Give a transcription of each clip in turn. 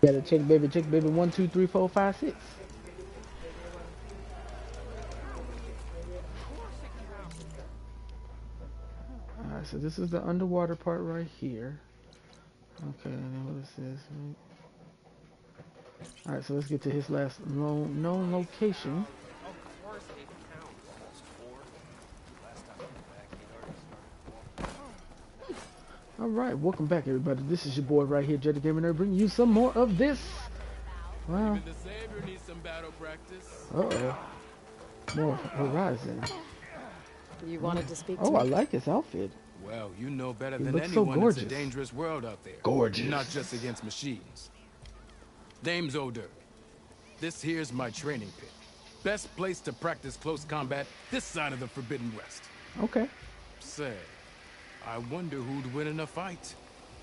Gotta check, baby. Check, baby. 1, 2, 3, 4, 5, 6. All right, so this is the underwater part right here. Okay, and then what is this? All right, so let's get to his last known location. All right, welcome back, everybody. This is your boy right here, Jetty Gamer Nerd, bringing you some more of this. Wow. Even the Savior needs some battle practice. Uh-oh. More Horizon. You wanted to speak to Oh, me? I like his outfit. Well, you know better He than looks so anyone it's a gorgeous. dangerous world out there. Gorgeous. Not just against machines. Name's Oder. This here's my training pit. Best place to practice close combat this side of the Forbidden West. Okay. Say, I wonder who'd win in a fight.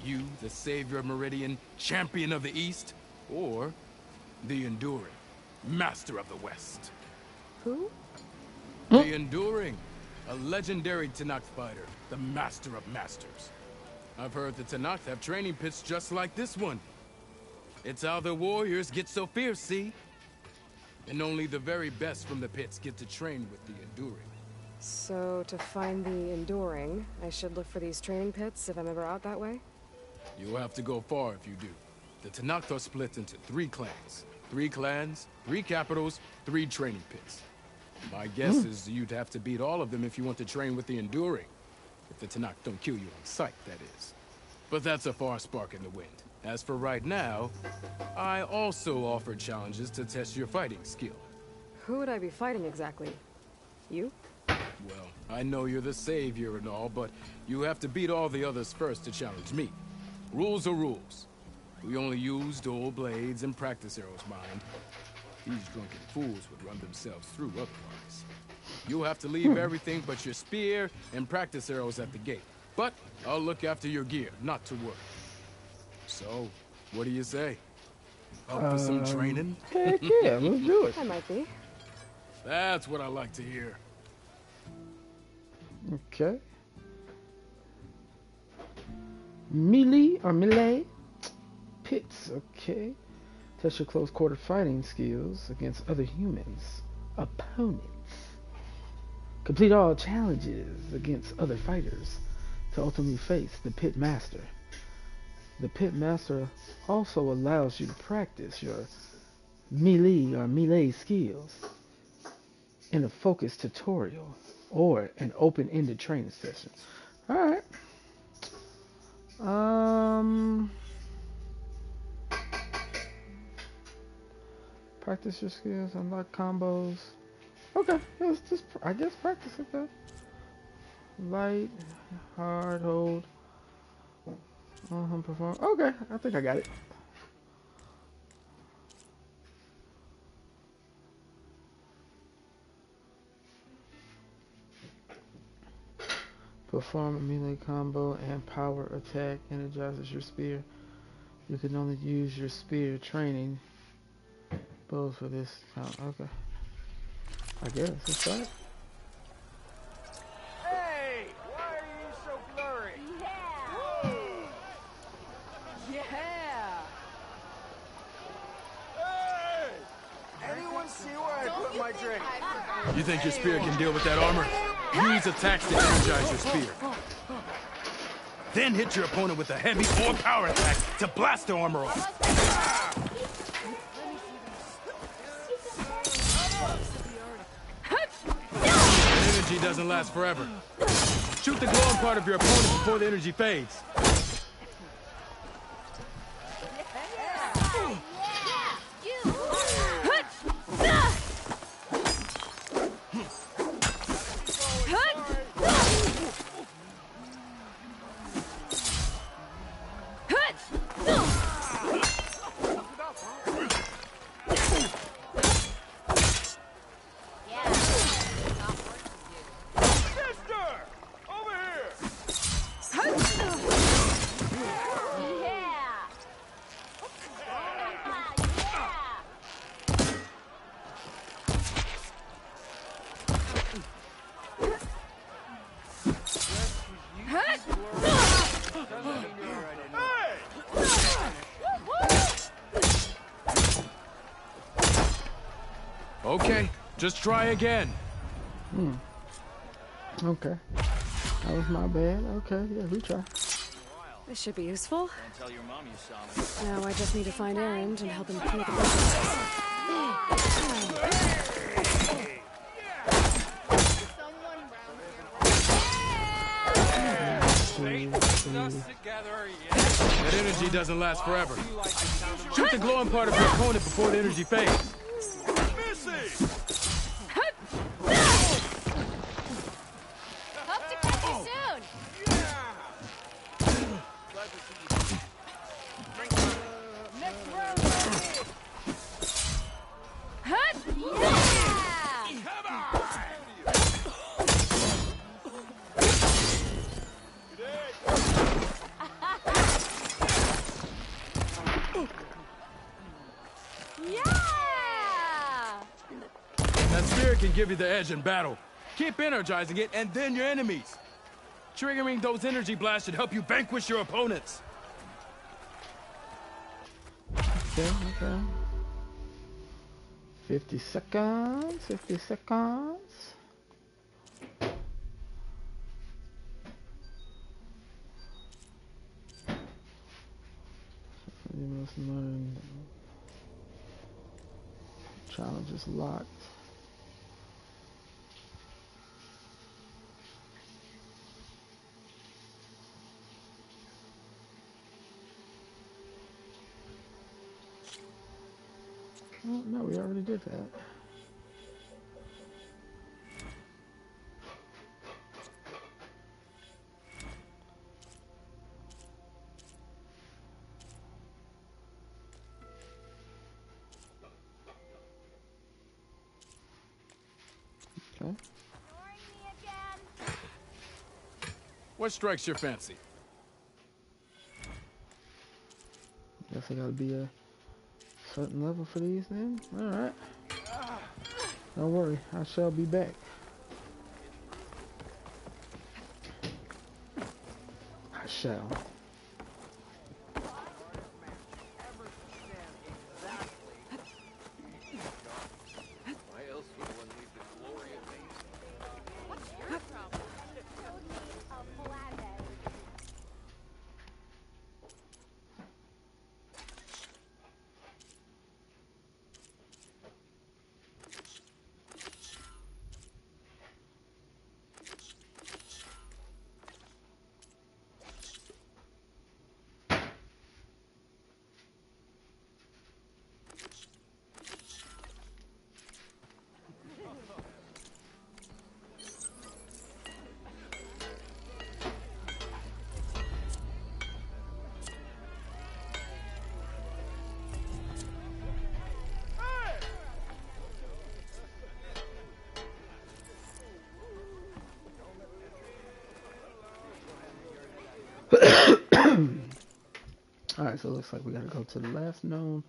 You, the Savior of Meridian, Champion of the East, or the Enduring, Master of the West. Who? The Enduring, a legendary Tanakh fighter, the Master of Masters. I've heard the Tanakh have training pits just like this one. It's how the warriors get so fierce, see? And only the very best from the pits get to train with the Enduring. So, to find the Enduring, I should look for these training pits if I'm ever out that way? You'll have to go far if you do. The Tanakh are split into 3 clans. 3 clans, 3 capitals, 3 training pits. My guess is you'd have to beat all of them if you want to train with the Enduring. If the Tanakh don't kill you on sight, that is. But that's a far spark in the wind. As for right now, I also offer challenges to test your fighting skill. Who would I be fighting exactly? You? Well, I know you're the Savior and all, but you have to beat all the others first to challenge me. Rules are rules. We only use dual blades and practice arrows, mind. These drunken fools would run themselves through otherwise. You'll have to leave everything but your spear and practice arrows at the gate. But I'll look after your gear, not to worry. So, what do you say? Up for some training? Heck yeah, let's do it. I might be. That's what I like to hear. Okay. Melee or melee pits. Okay. Test your close quarter fighting skills against other humans, opponents. Complete all challenges against other fighters to ultimately face the pit master. The pit master also allows you to practice your melee or melee skills in a focused tutorial or an open-ended training session. All right. Practice your skills, unlock combos. Okay, let's just, I guess, practice it though. Light, hard, hold. Perform. Okay, I think I got it. Perform a melee combo and power attack energizes your spear. You can only use your spear training both for this count. Okay. I guess. Let's try it. Hey! Why are you so blurry? Yeah! Yeah! Hey! Anyone see where I put my drink? You think your spear can deal with that armor? Use attacks to energize your spear. Then hit your opponent with a heavy or power attack to blast the armor off. Energy doesn't last forever. Shoot the glowing part of your opponent before the energy fades. Sister! Over here! Okay, just try again. Okay. That was my bad. Okay, yeah, retry. This should be useful. Don't tell your mom you saw me. Now I just need to find Aaron and help him clear the bushes. That energy doesn't last forever. Shoot the glowing part of your opponent before the energy fades. Hope to catch you soon. Next round. Hut! Yeah! Come on! Yeah! That spirit can give you the edge in battle. Keep energizing it, and then your enemies. Triggering those energy blasts should help you vanquish your opponents. Okay, okay. 50 seconds, 50 seconds. You must learn. Challenge is locked. Oh, no, we already did that. Okay. What strikes your fancy? Guess I gotta be a certain level for these then. Alright. Don't worry, I shall be back. I shall. Alright, so it looks like we gotta go to the last known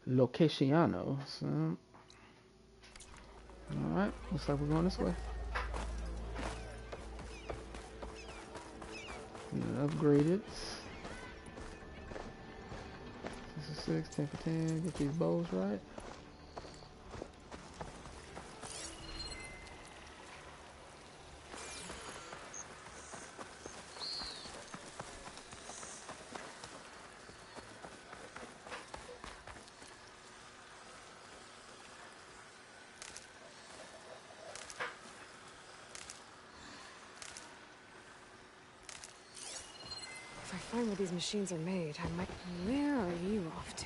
locationo. So, alright, looks like we're going this way. Upgraded. 6 for 6, 10 for 10. Get these bows right. If I find where these machines are made, I might... Where are you off to?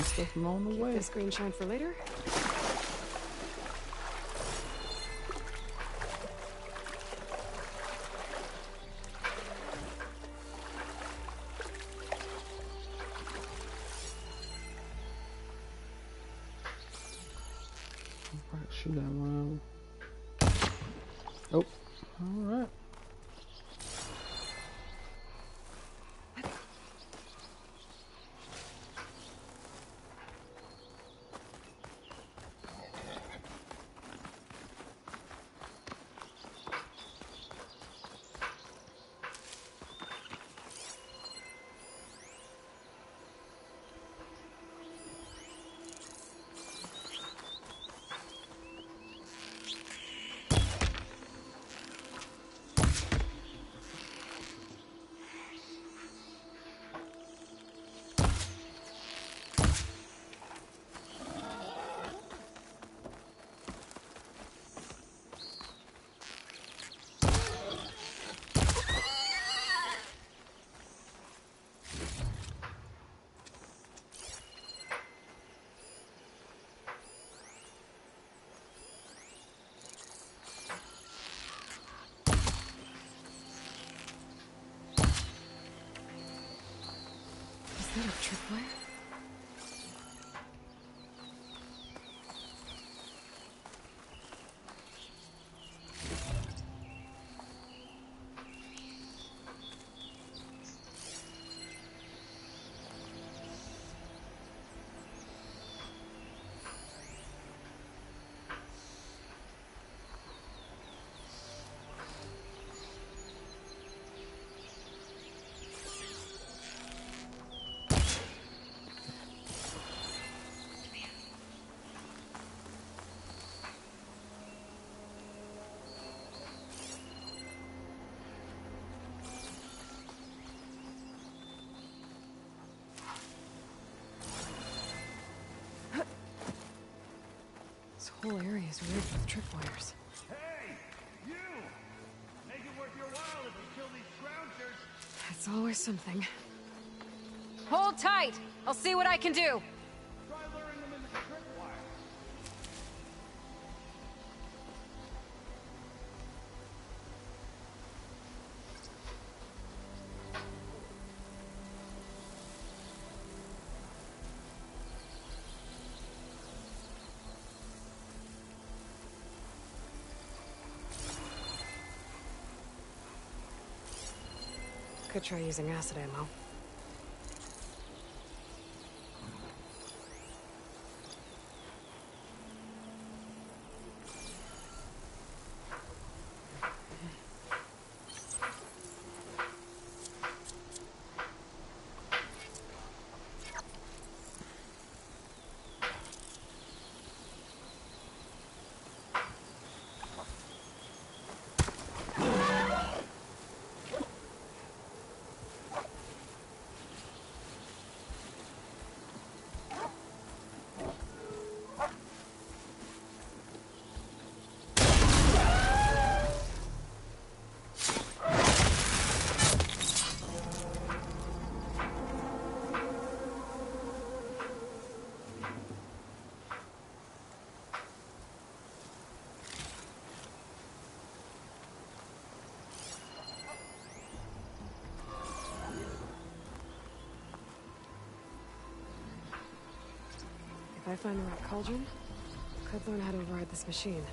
stuff along the way. This green shine for later. Right, shoot that one. Oh, all right. Is that a tripwire? This whole area is weird with tripwires. Hey, you! Make it worth your while if we kill these scroungers. It's always something. Hold tight. I'll see what I can do. Try luring them into the tripwire. Could try using acid ammo. If I find the right cauldron, could learn how to override this machine.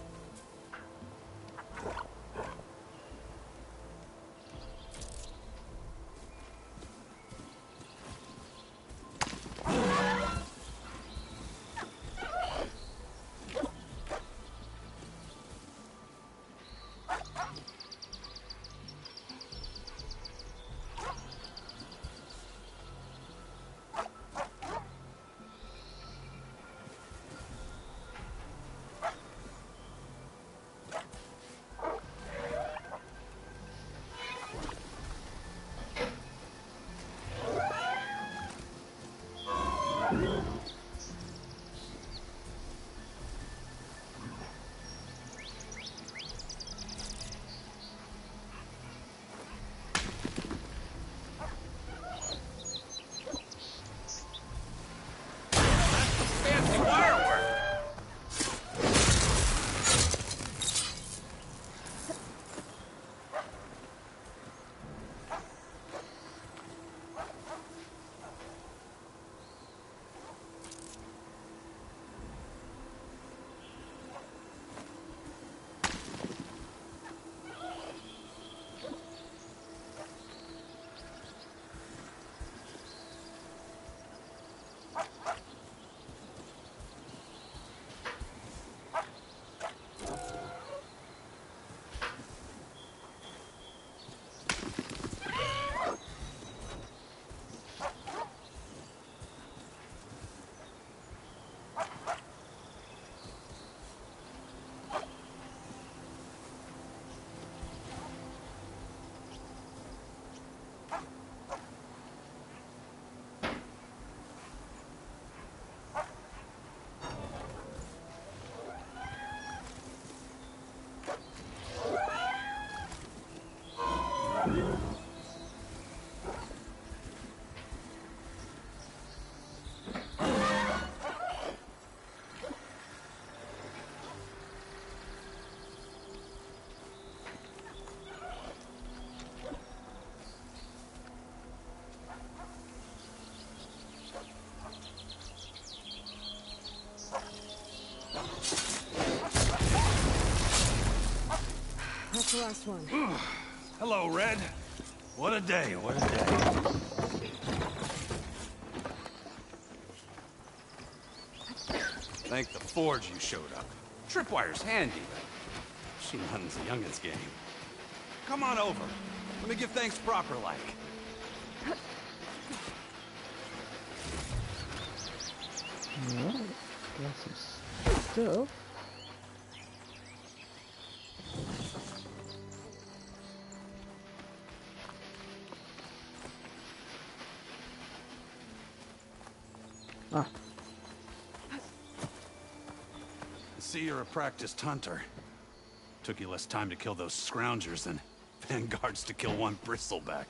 last one. Hello, Red. What a day, what a day. Thank the Forge you showed up. Tripwire's handy, but she runs the youngin's game. Come on over. Let me give thanks proper like. Alright, got some stuff. Ah. I see you're a practiced hunter. Took you less time to kill those scroungers than vanguards to kill one bristleback.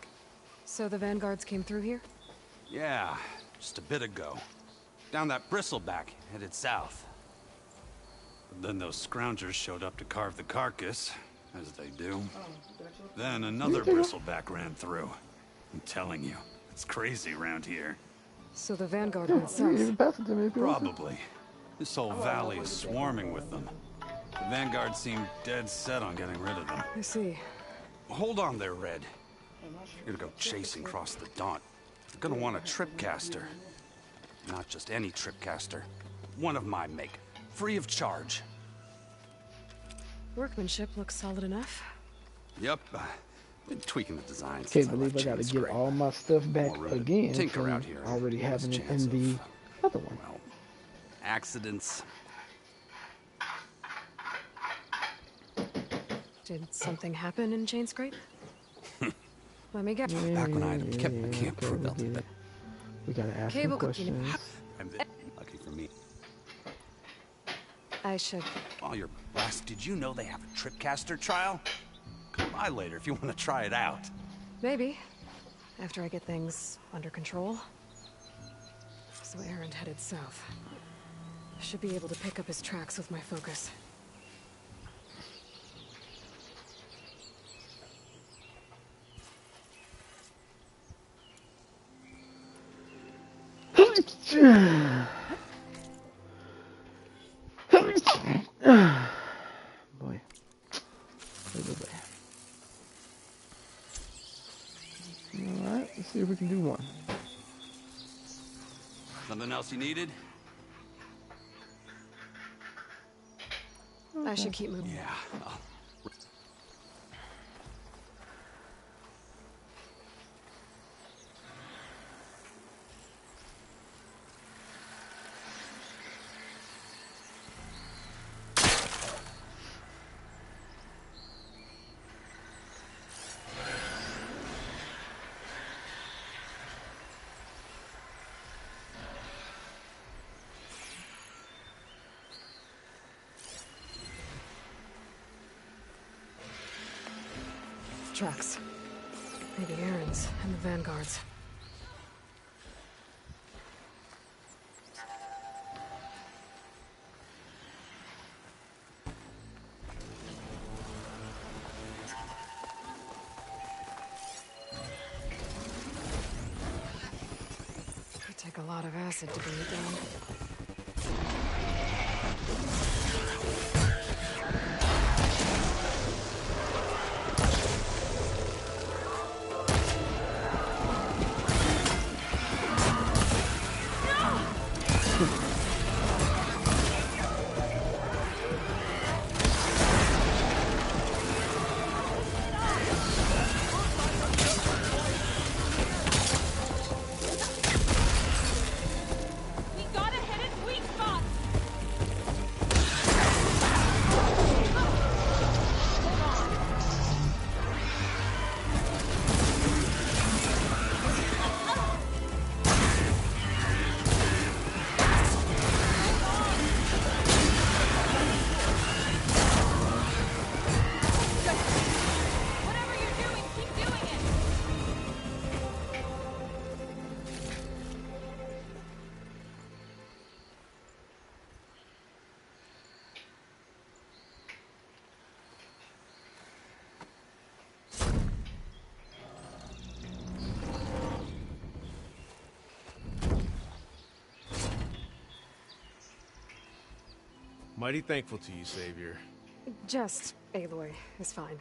So the vanguards came through here? Yeah, just a bit ago. Down that bristleback, headed south. But then those scroungers showed up to carve the carcass, as they do. Then another bristleback ran through. I'm telling you, it's crazy around here. So the vanguard went You can even south. pass it to me if you want to. Probably. This whole valley is swarming with them. The vanguard seemed dead set on getting rid of them. I see. Hold on there, Red. You're gonna go chasing across the Daunt. You're gonna want a tripcaster. Not just any tripcaster. One of my make. Free of charge. Workmanship looks solid enough. Yep. Been tweaking the design Can't since believe I left gotta Chain get Scrape. all my stuff back More room to again tinker from out here. already Less having it chance in the of, other one. well, accidents. Did something happen in Chain Scrape? Let me guess. Back when I kept my camp okay, crew we belted. get it. We gotta ask Cable some cooking. questions. Lucky for me. I should. While you're blessed, did you know they have a tripcaster trial? Come by later if you want to try it out. Maybe. After I get things under control. So Aaron headed south. Should be able to pick up his tracks with my focus. Boy. Alright, let's see if we can do one. Something else you needed? I should keep moving. Yeah. Tracks. Maybe Aaron's and the vanguards. Could take a lot of acid to bring it down. We gotta hit its weak spot! Whatever you're doing, keep doing it! Mighty thankful to you, Savior. Just Aloy is fine.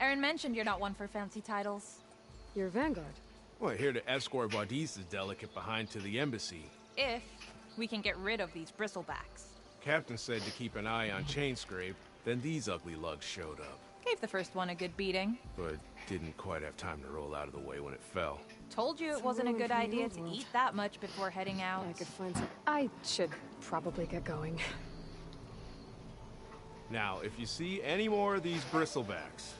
Aaron mentioned you're not one for fancy titles. You're Vanguard. Well, here to escort Vardis' delicate behind to the embassy. If we can get rid of these bristlebacks. Captain said to keep an eye on Chainscrape, then these ugly lugs showed up. Gave the first one a good beating. But didn't quite have time to roll out of the way when it fell. Told you it wasn't a good idea to eat that much before heading out. I could find some. I should probably get going. Now, if you see any more of these bristlebacks...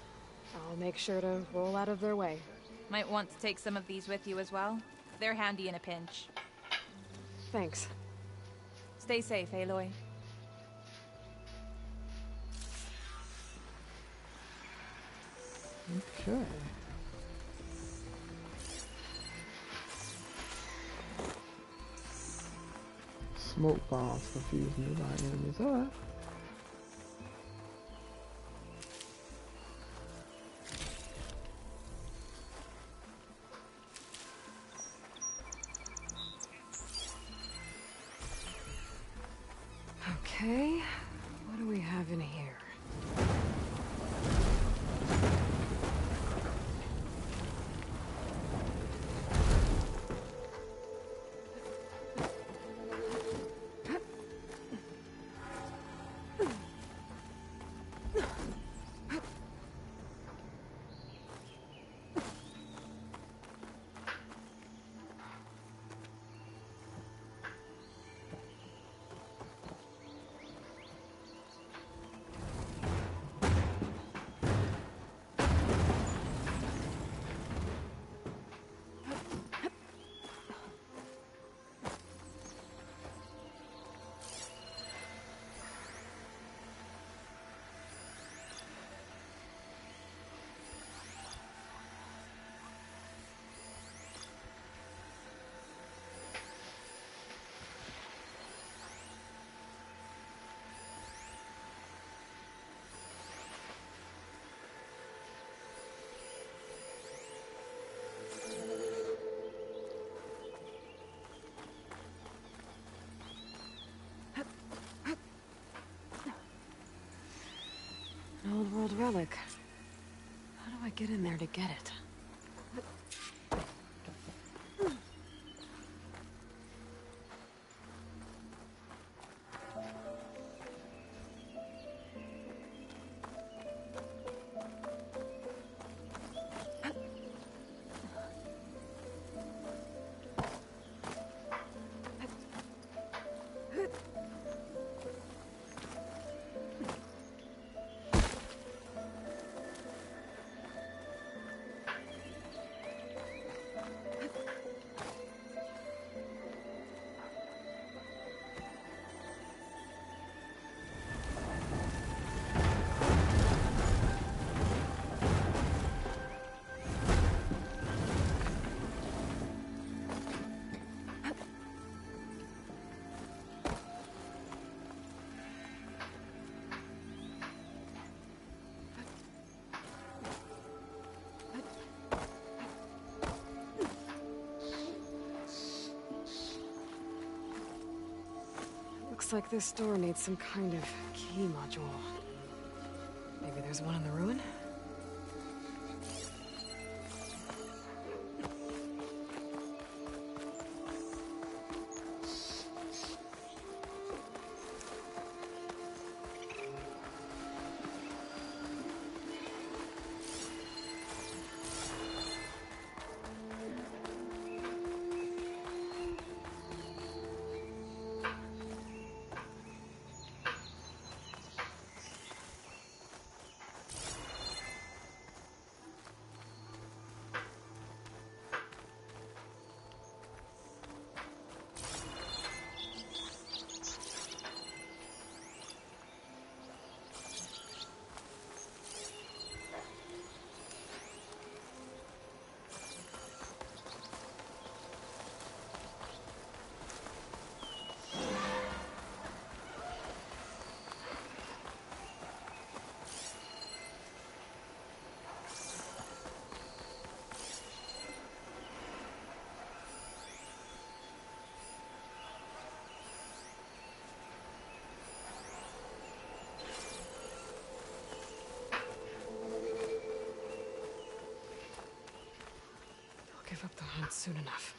I'll make sure to roll out of their way. Might want to take some of these with you as well. They're handy in a pinch. Thanks. Stay safe, Aloy. Okay. Smoke bombs confuse nearby enemies. Alright. Okay, what do we have in here? An old world relic. How do I get in there to get it? Looks like this door needs some kind of key module. Maybe there's one in the ruin? Not soon enough.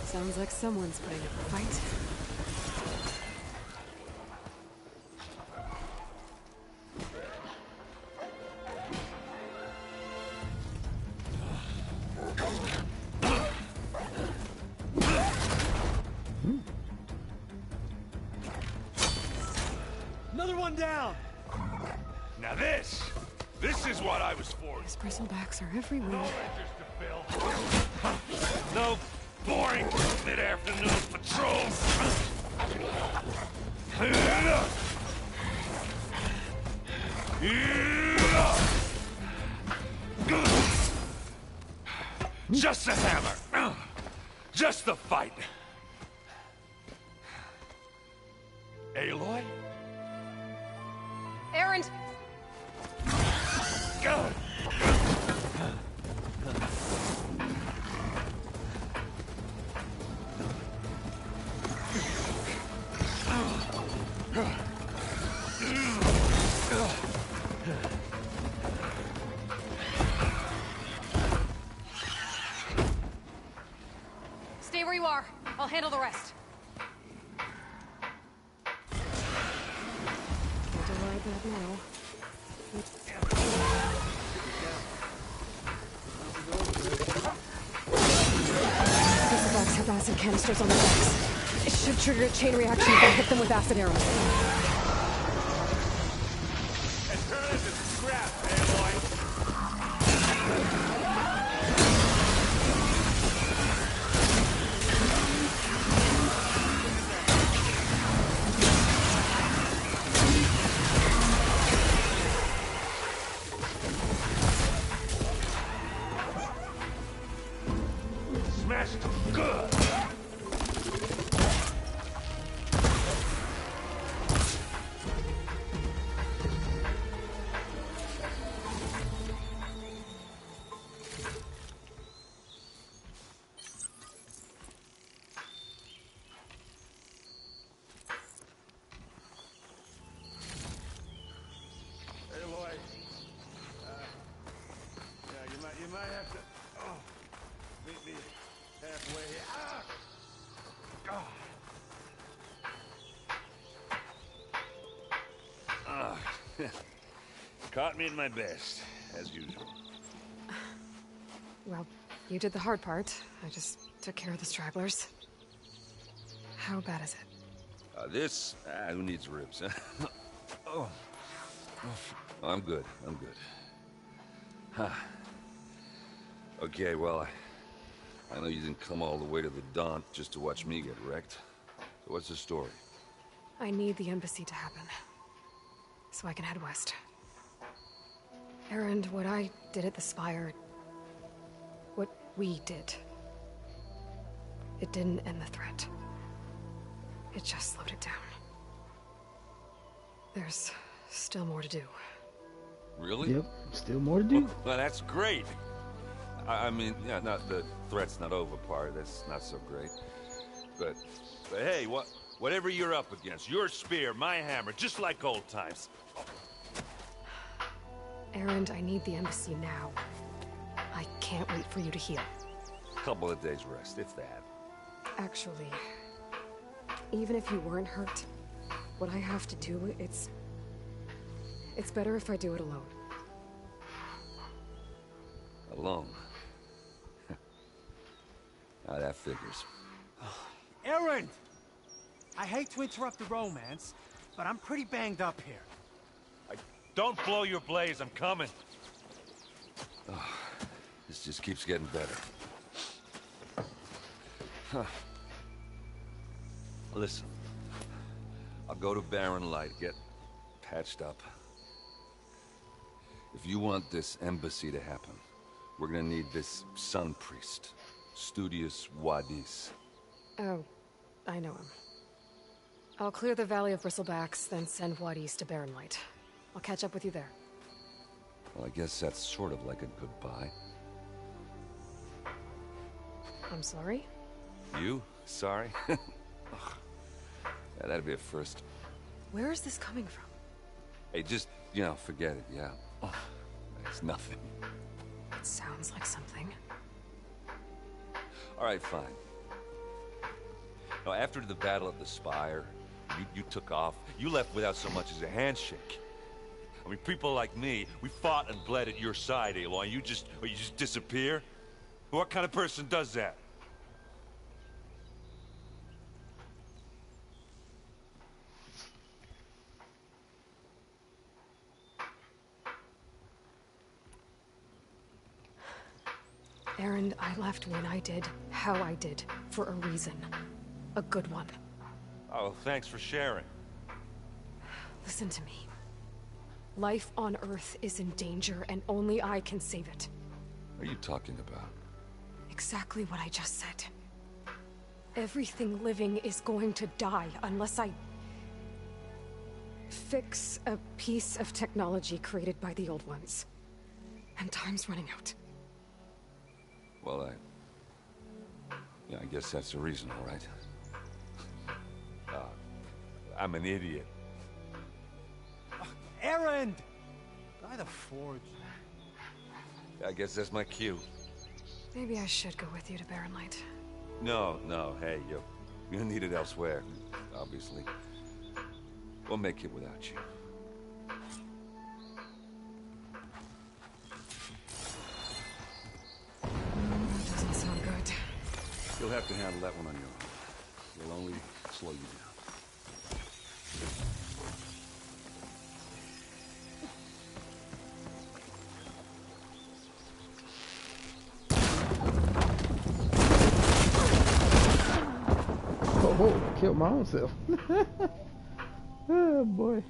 Sounds like someone's putting up a fight. Another one down! Now this is what I was for. These bristlebacks are everywhere. No boring mid-afternoon patrols. Just a hammer. Just the fight. Aloy? Erend! Go! handle the rest. Can't deny that now. Missile box have acid canisters on the decks. It should trigger a chain reaction if I hit them with acid arrows. And turn it to scrap, Aloy. Smashed good. Aloy, yeah, you might have to meet me halfway. Caught me at my best, as usual. Well, you did the hard part. I just took care of the stragglers. How bad is it? Who needs ribs, huh? Oh, I'm good, I'm good. Huh. Okay, well, I know you didn't come all the way to the Daunt just to watch me get wrecked. So what's the story? I need the embassy to happen, so I can head west. Erend, what I did at the Spire... what we did... it didn't end the threat. It just slowed it down. There's still more to do. Really? Yep, still more to do. Well, that's great. I mean, yeah, not the threat's not over part. That's not so great. But hey, whatever you're up against, your spear, my hammer, just like old times. Erend, I need the embassy now. I can't wait for you to heal. Couple of days rest, if that. Actually, even if you weren't hurt, what I have to do, it's better if I do it alone. Alone. Now that figures. Erend! I hate to interrupt the romance, but I'm pretty banged up here. Don't blow your blaze, I'm coming. This just keeps getting better. Huh. Listen, I'll go to Barren Light, get patched up. If you want this embassy to happen, we're gonna need this sun priest, Studious Wadis. Oh, I know him. I'll clear the Valley of Bristlebacks, then send Wadis to Barren Light. I'll catch up with you there. Well, I guess that's sort of like a goodbye. I'm sorry? You? Sorry? Yeah, that'd be a first. Where is this coming from? Hey, just, forget it, yeah. It's nothing. It sounds like something. All right, fine. Now, after the battle at the Spire, you took off. You left without so much as a handshake. I mean, people like me, we fought and bled at your side, Aloy. You just disappear? What kind of person does that? Erend, I left when I did, how I did, for a reason. A good one. Oh, thanks for sharing. Listen to me. Life on Earth is in danger, and only I can save it. What are you talking about? Exactly what I just said. Everything living is going to die unless I... fix a piece of technology created by the old ones. And time's running out. Well, I guess that's the reason, all right? I'm an idiot. Erend! By the Forge. I guess that's my cue. Maybe I should go with you to Barren Light. No, hey, You're needed elsewhere, obviously. We'll make it without you. That doesn't sound good. You'll have to handle that one on your own. It'll only slow you down. Oh, I killed my own self. Oh boy.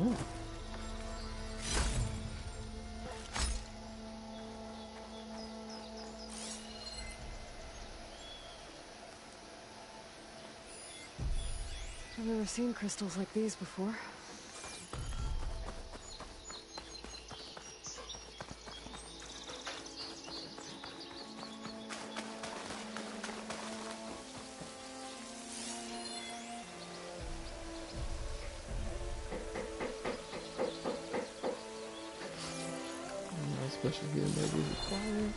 Oh. I've never seen crystals like these before. No special gear may be required.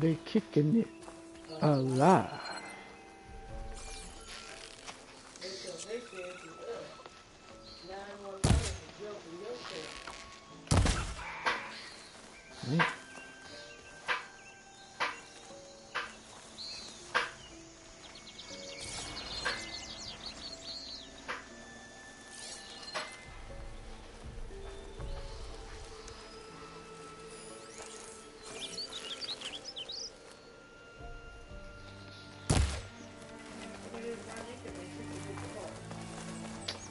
They kicking it alive. Man.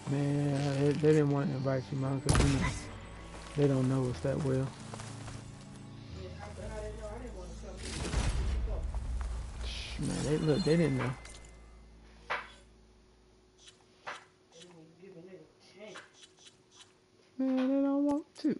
Man, they didn't want to invite you, man, because you know, they don't know us that well. Man, they didn't know. Man, they don't want to.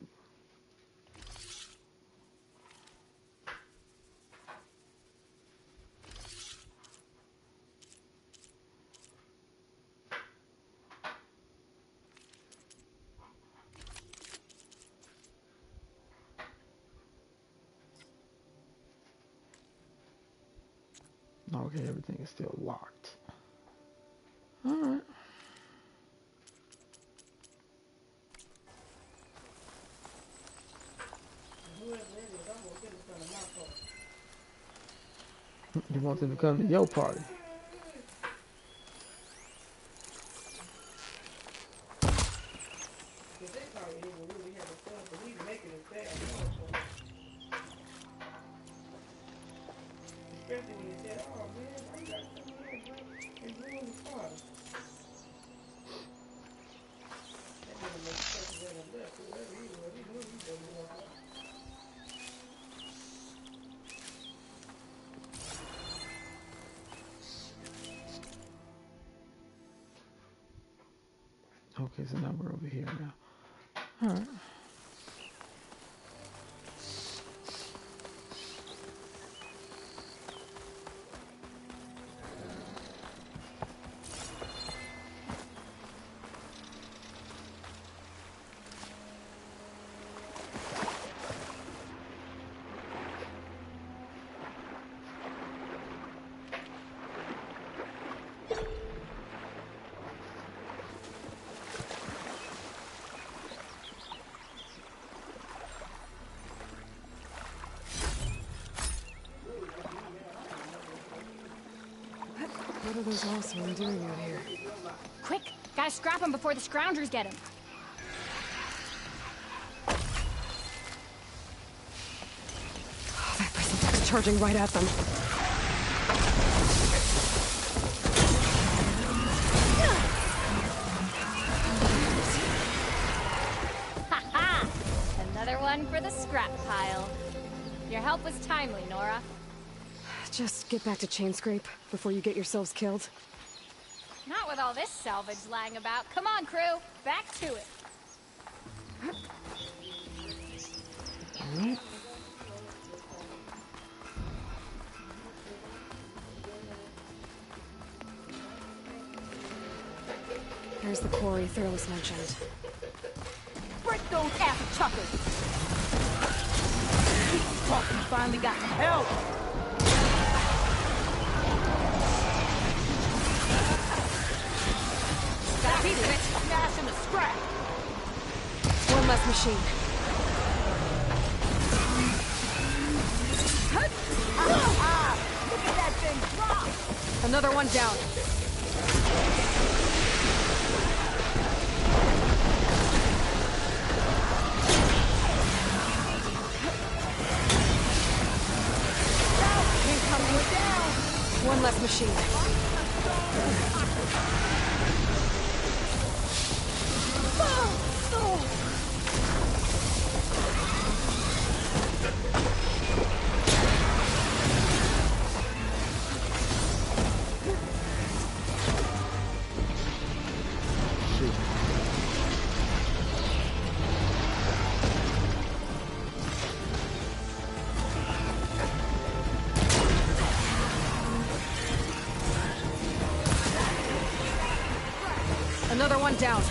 Okay, everything is still locked. Alright. You want them to come to your party. Okay, so now we're over here now. Alright. What are those Allsmen doing out here? Quick! Gotta scrap him before the scroungers get him. Oh, that bristleback's charging right at them. Ha-ha! Another one for the scrap pile. Your help was timely, Nora. Just get back to Chainscrape before you get yourselves killed. Not with all this salvage lying about. Come on, crew. Back to it. Alright. Here's the quarry Thurles mentioned. Break those ass chuckers! Thought we finally got some help! Got a piece of it! Smash in the scrap! One less machine. Look at that thing drop! Another one down. Incoming down! One less machine. Another one down.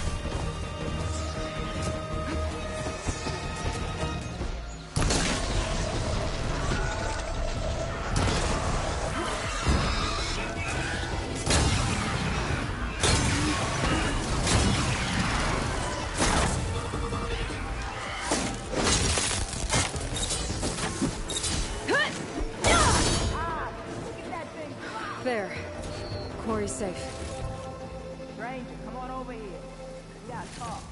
There. Quarry's safe. Ranger, come on over here. We gotta talk.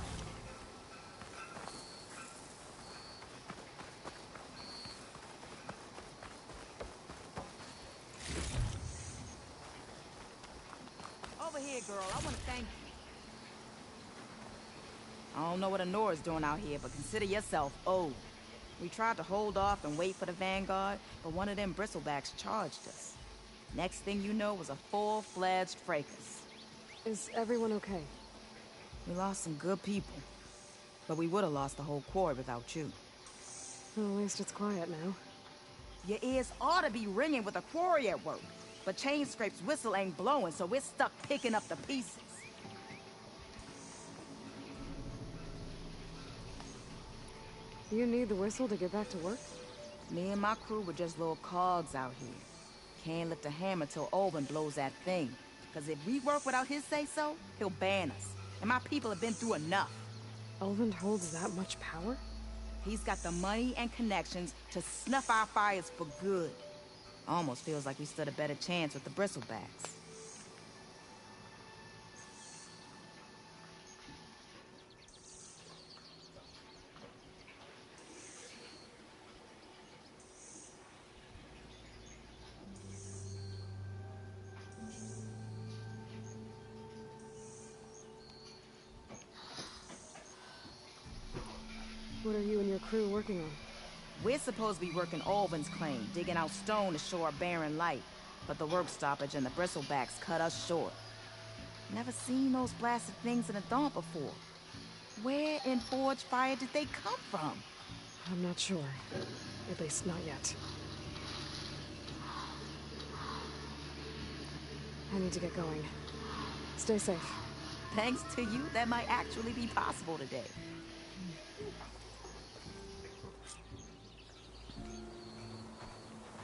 Over here, girl. I want to thank you. I don't know what Honora's doing out here, but consider yourself owed. We tried to hold off and wait for the Vanguard, but one of them bristlebacks charged us. Next thing you know was a full-fledged fracas. Is everyone okay? We lost some good people, but we would have lost the whole quarry without you. Well, at least it's quiet now. Your ears ought to be ringing with a quarry at work, but Chainscrape's whistle ain't blowing, so we're stuck picking up the pieces. You need the whistle to get back to work? Me and my crew were just little cogs out here. Can't lift a hammer till Olin blows that thing. Because if we work without his say-so, he'll ban us. And my people have been through enough. Elvin holds that much power? He's got the money and connections to snuff our fires for good. Almost feels like we stood a better chance with the bristlebacks. What are you and your crew working on? We're supposed to be working Albin's claim, digging out stone to show our barren light. But the work stoppage and the bristlebacks cut us short. Never seen those blasted things in a dump before. Where in Forge Fire did they come from? I'm not sure. At least not yet. I need to get going. Stay safe. Thanks to you, that might actually be possible today.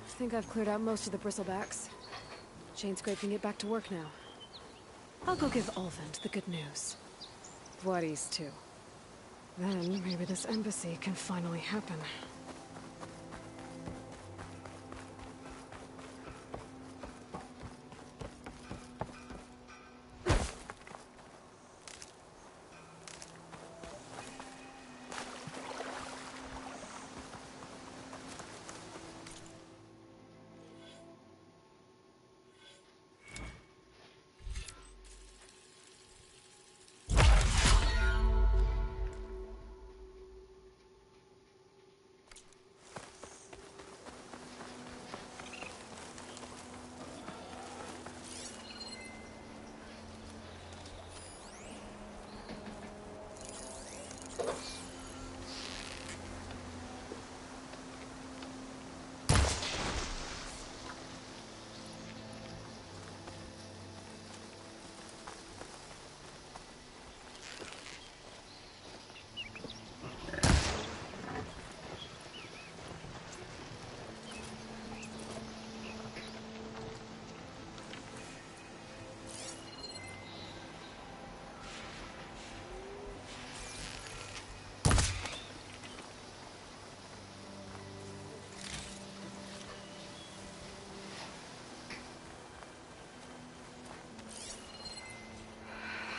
I think I've cleared out most of the bristlebacks. Chainscrape can get back to work now. I'll go give Ulvund the good news. Vladis too. Then maybe this embassy can finally happen.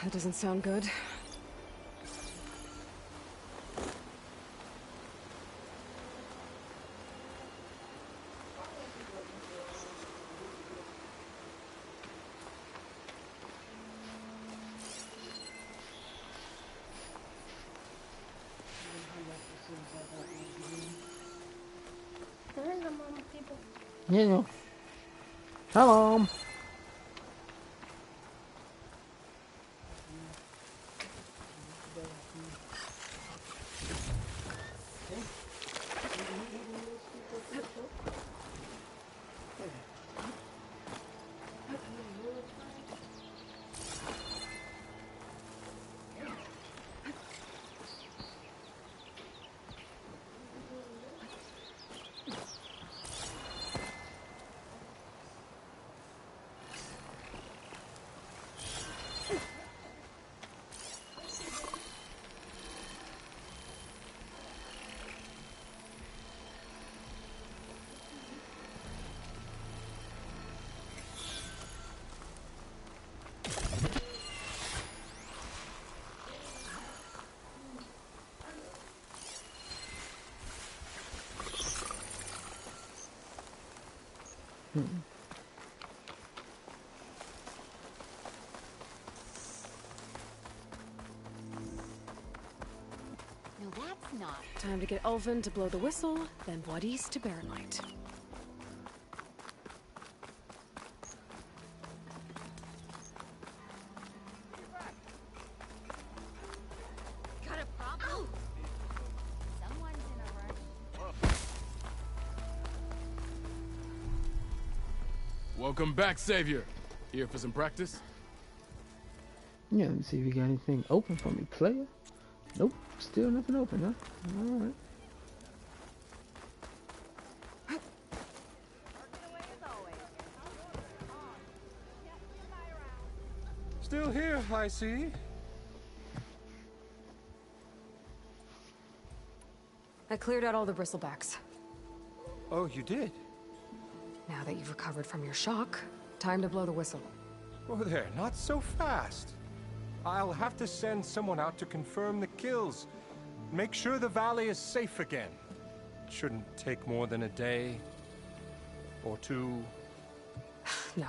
That doesn't sound good. Yeah. Hello. No, that's not. Time to get Ulvin to blow the whistle, then Wadis to Barren Light. Got a problem? Someone's in a rush. Welcome back, Savior. Here for some practice? Yeah, let me see if you got anything open for me, player. Nope, still nothing open, huh? Alright. Still here, I see. I cleared out all the bristlebacks. Oh, you did? Now that you've recovered from your shock, time to blow the whistle. Oh, there, not so fast. I'll have to send someone out to confirm the kills. Make sure the valley is safe again. It shouldn't take more than a day or two. No.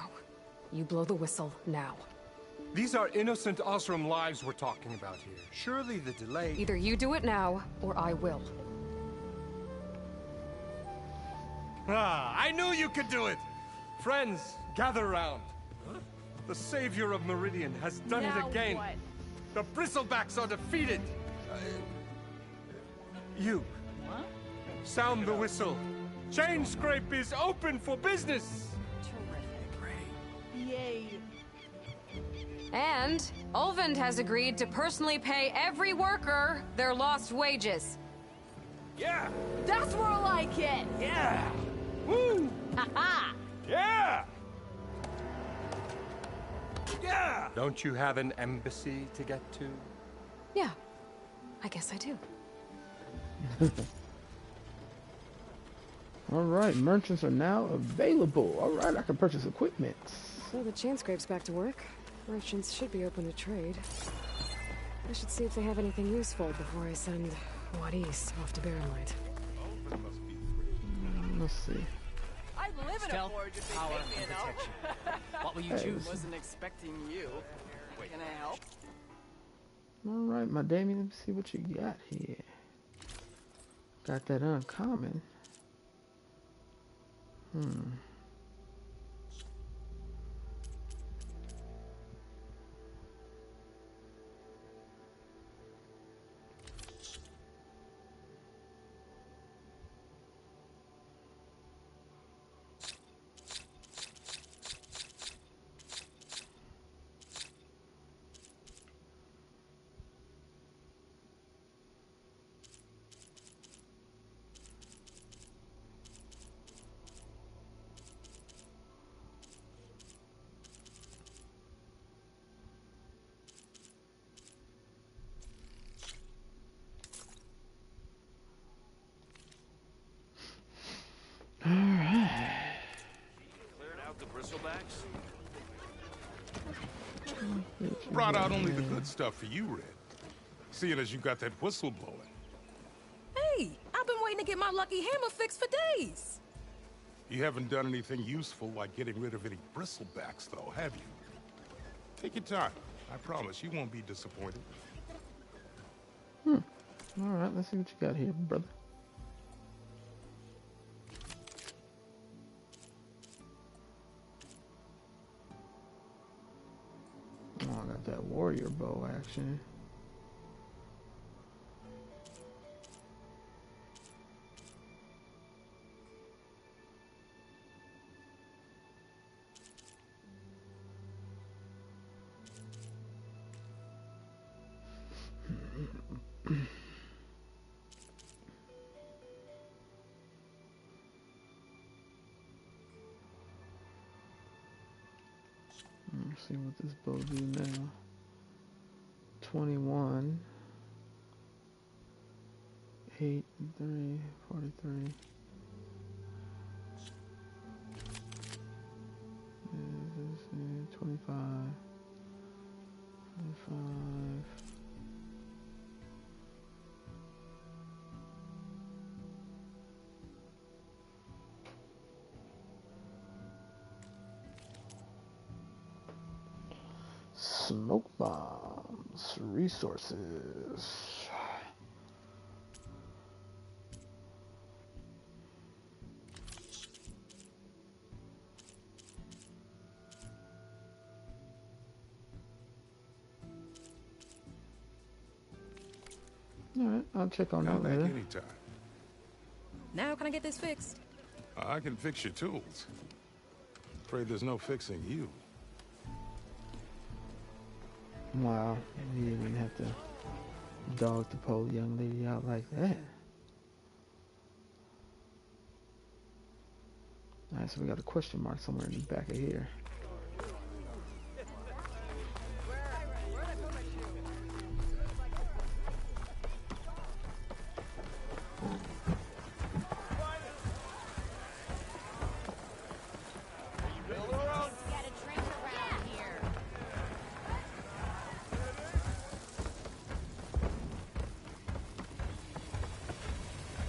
You blow the whistle now. These are innocent Osram lives we're talking about here. Surely the delay... Either you do it now, or I will. Ah, I knew you could do it! Friends, gather round. The savior of Meridian has done it again. What? The bristlebacks are defeated. You. What? Sound the whistle. Chain Scrape is open for business. Terrific. Yay. And Ulvin has agreed to personally pay every worker their lost wages. Yeah! That's more like it. Yeah! Woo! Ha-ha! Yeah! Yeah! Don't you have an embassy to get to? Yeah, I guess I do. Alright, merchants are now available. Alright, I can purchase equipment. So the chain scrape's back to work. Merchants should be open to trade. I should see if they have anything useful before I send Wadis off to Barren Light. Let's see. I'd live in a Stealth, forge if they power, paid me and enough. protection. What will you Hey, choose? Wasn't expecting you. Can I help? Alright, my Damien, let me see what you got here. Got that uncommon. Cleared out the bristlebacks? Brought out only the good stuff for you, Red. Seeing as you got that whistle blowing. Hey, I've been waiting to get my lucky hammer fixed for days. You haven't done anything useful like getting rid of any bristlebacks, though, have you? Take your time. I promise you won't be disappointed. Alright, let's see what you got here, brother. Oh, I got that warrior bow action. Let's see what this bow do now. 21. 8, 3, 43. 25. 25. Smoke bombs, resources. Alright, I'll check on that later. Anytime. Now can I get this fixed? I can fix your tools. Afraid there's no fixing you. Wow, you didn't even have to dog the poor young lady out like that. Alright, so we got a question mark somewhere in the back of here.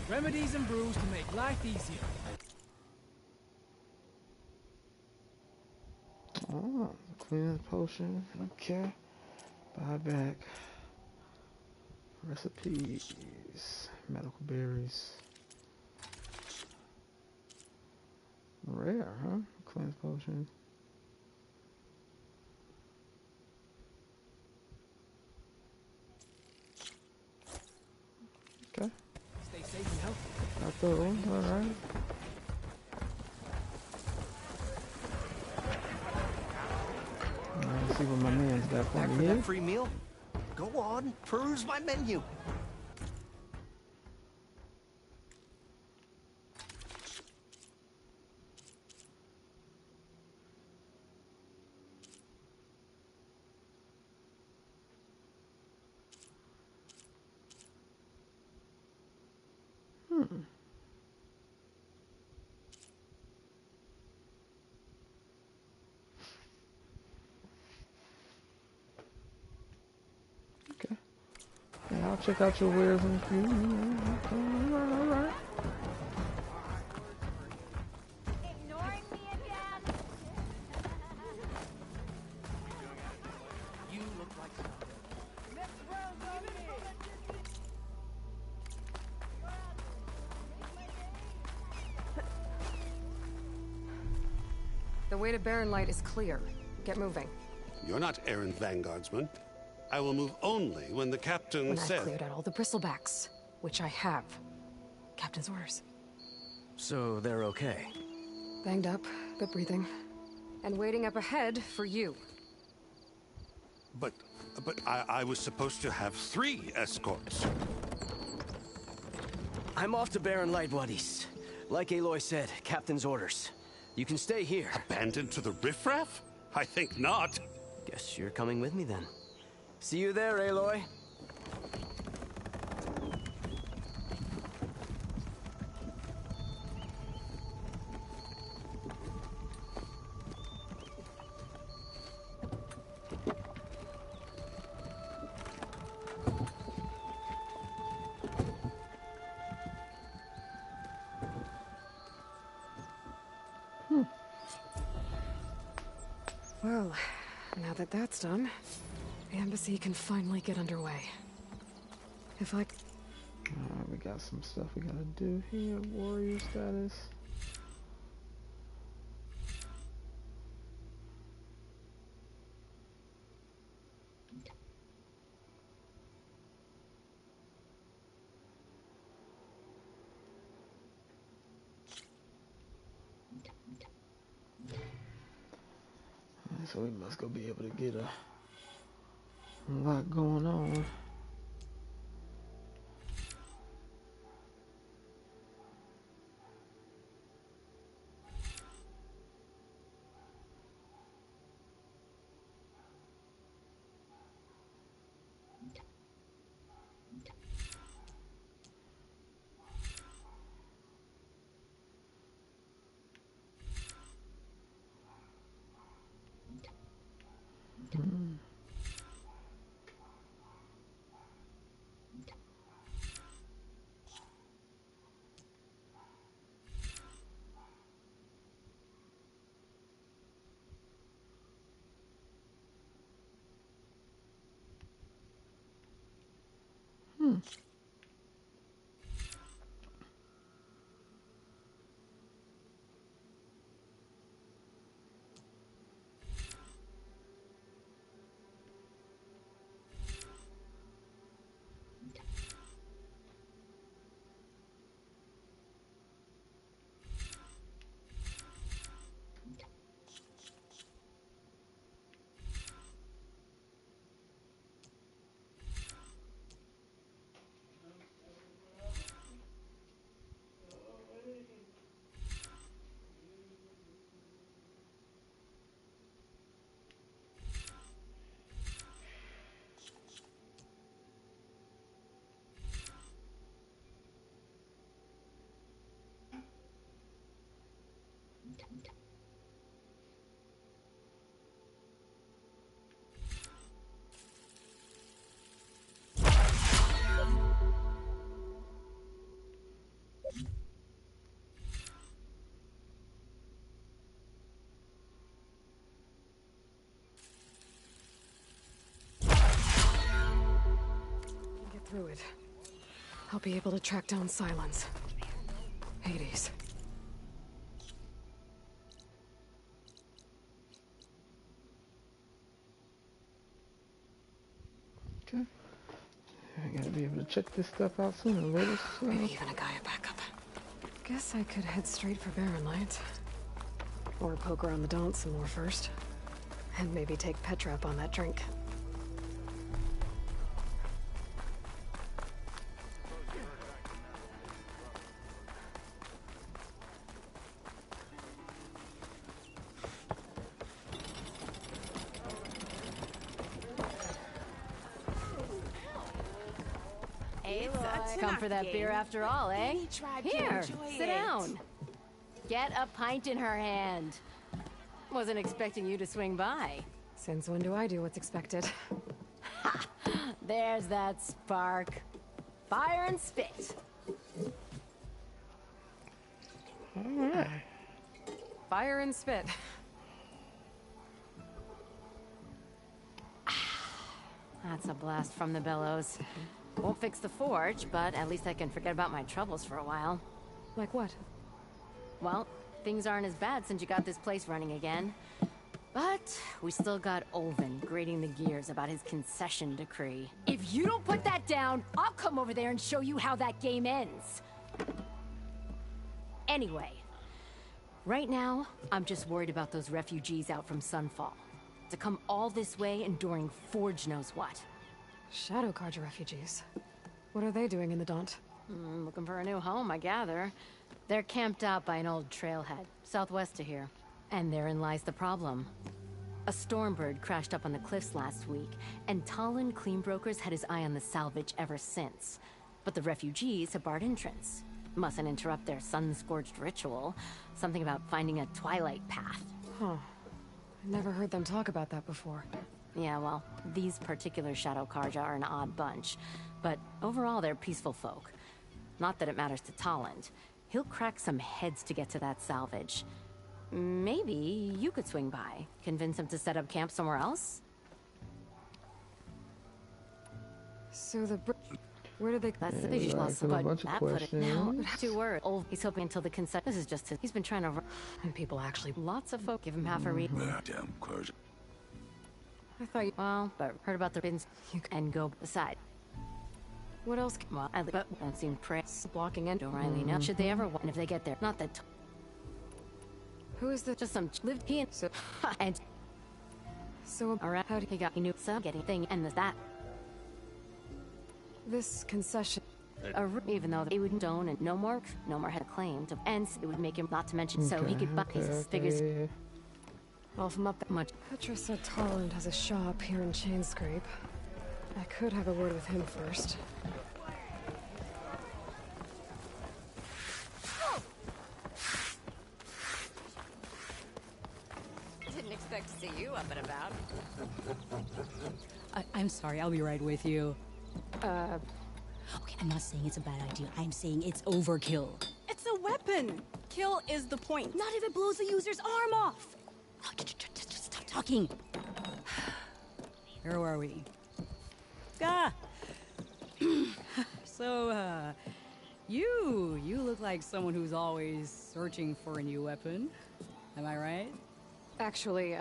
Remedies and brews to make life easier. Oh, cleaning potion. Okay. Buy back. Recipes. Medical berries. Rare, huh? Cleanse potion. Okay. Stay safe and healthy. Got those, alright. Let's see what my man's got for Back me for here. that free meal? Go on, peruse my menu. Okay. Yeah, I'll check out your wares in a few. Alright. Ignoring me again? You look like The way to Barren Light is clear. Get moving. You're not errand vanguardsman. I will move only when the captain When says... I've cleared out all the bristlebacks, which I have. Captain's orders. So they're okay? Banged up, but breathing. And waiting up ahead for you. But I was supposed to have 3 escorts. I'm off to Barren Light, buddies. Like Aloy said, Captain's orders. You can stay here. Abandoned to the riffraff? I think not. Guess you're coming with me then. See you there, Aloy. Well, now that that's done, the embassy can finally get underway. If I... Alright, we got some stuff we gotta do here. Warrior status. So we must go be able to get a lot going on. Get through it. I'll be able to track down Silence. Hades. Okay. I gotta be able to check this stuff out sooner or later. So. Maybe even a Gaia backup. Guess I could head straight for Barren Light. Or poke around the Daunt some more first. And maybe take Petra up on that drink. Come for that beer after all, eh? Here, sit down. Get a pint in her hand. Wasn't expecting you to swing by. Since when do I do what's expected? Ha! There's that spark. Fire and spit. Alright. Fire and spit. That's a blast from the bellows. Won't fix the forge, but at least I can forget about my troubles for a while. Like what? Well, things aren't as bad since you got this place running again. But we still got Olvin grating the gears about his concession decree. If you don't put that down, I'll come over there and show you how that game ends. Anyway, right now, I'm just worried about those refugees out from Sunfall. To come all this way enduring Forge knows what. Shadow Carja refugees. What are they doing in the Daunt? Looking for a new home, I gather. They're camped out by an old trailhead, southwest of here. And therein lies the problem. A Stormbird crashed up on the cliffs last week, and Talon Cleanbrokers had his eye on the salvage ever since. But the refugees have barred entrance. Mustn't interrupt their sun-scorched ritual. Something about finding a twilight path. Huh. I never heard them talk about that before. Yeah, well, these particular Shadow Carja are an odd bunch. But overall, they're peaceful folk. Not that it matters to Talon. He'll crack some heads to get to that salvage. Maybe you could swing by. Convince him to set up camp somewhere else? So where do they... That's the Yeah, big loss, a but bunch of that put it now. questions. 2 words. Oh, he's hoping until the consent. This is just he's been trying to... And people actually... Lots of folk give him half a read. Damn close. I thought you... Well, but heard about the bins and go aside. What else? Well, but don't seem press blocking into Riley now. Should they ever want if they get there? Not that. Who is the... Just some lived he and so and so around how he got he knew some getting thing and that this concession. Even though it would stone and no more had claim to and it would make him not to mention so he could buy his figures. Well, if I'm up that much. Petra said Tarland has a shop here in Chainscrape. I could have a word with him first. Didn't expect to see you up and about. I'm sorry, I'll be right with you. Okay, I'm not saying it's a bad idea. I'm saying it's overkill. It's a weapon. Kill is the point. Not if it blows the user's arm off. Oh, just stop talking. Where were we? So, you look like someone who's always searching for a new weapon. Am I right? Actually,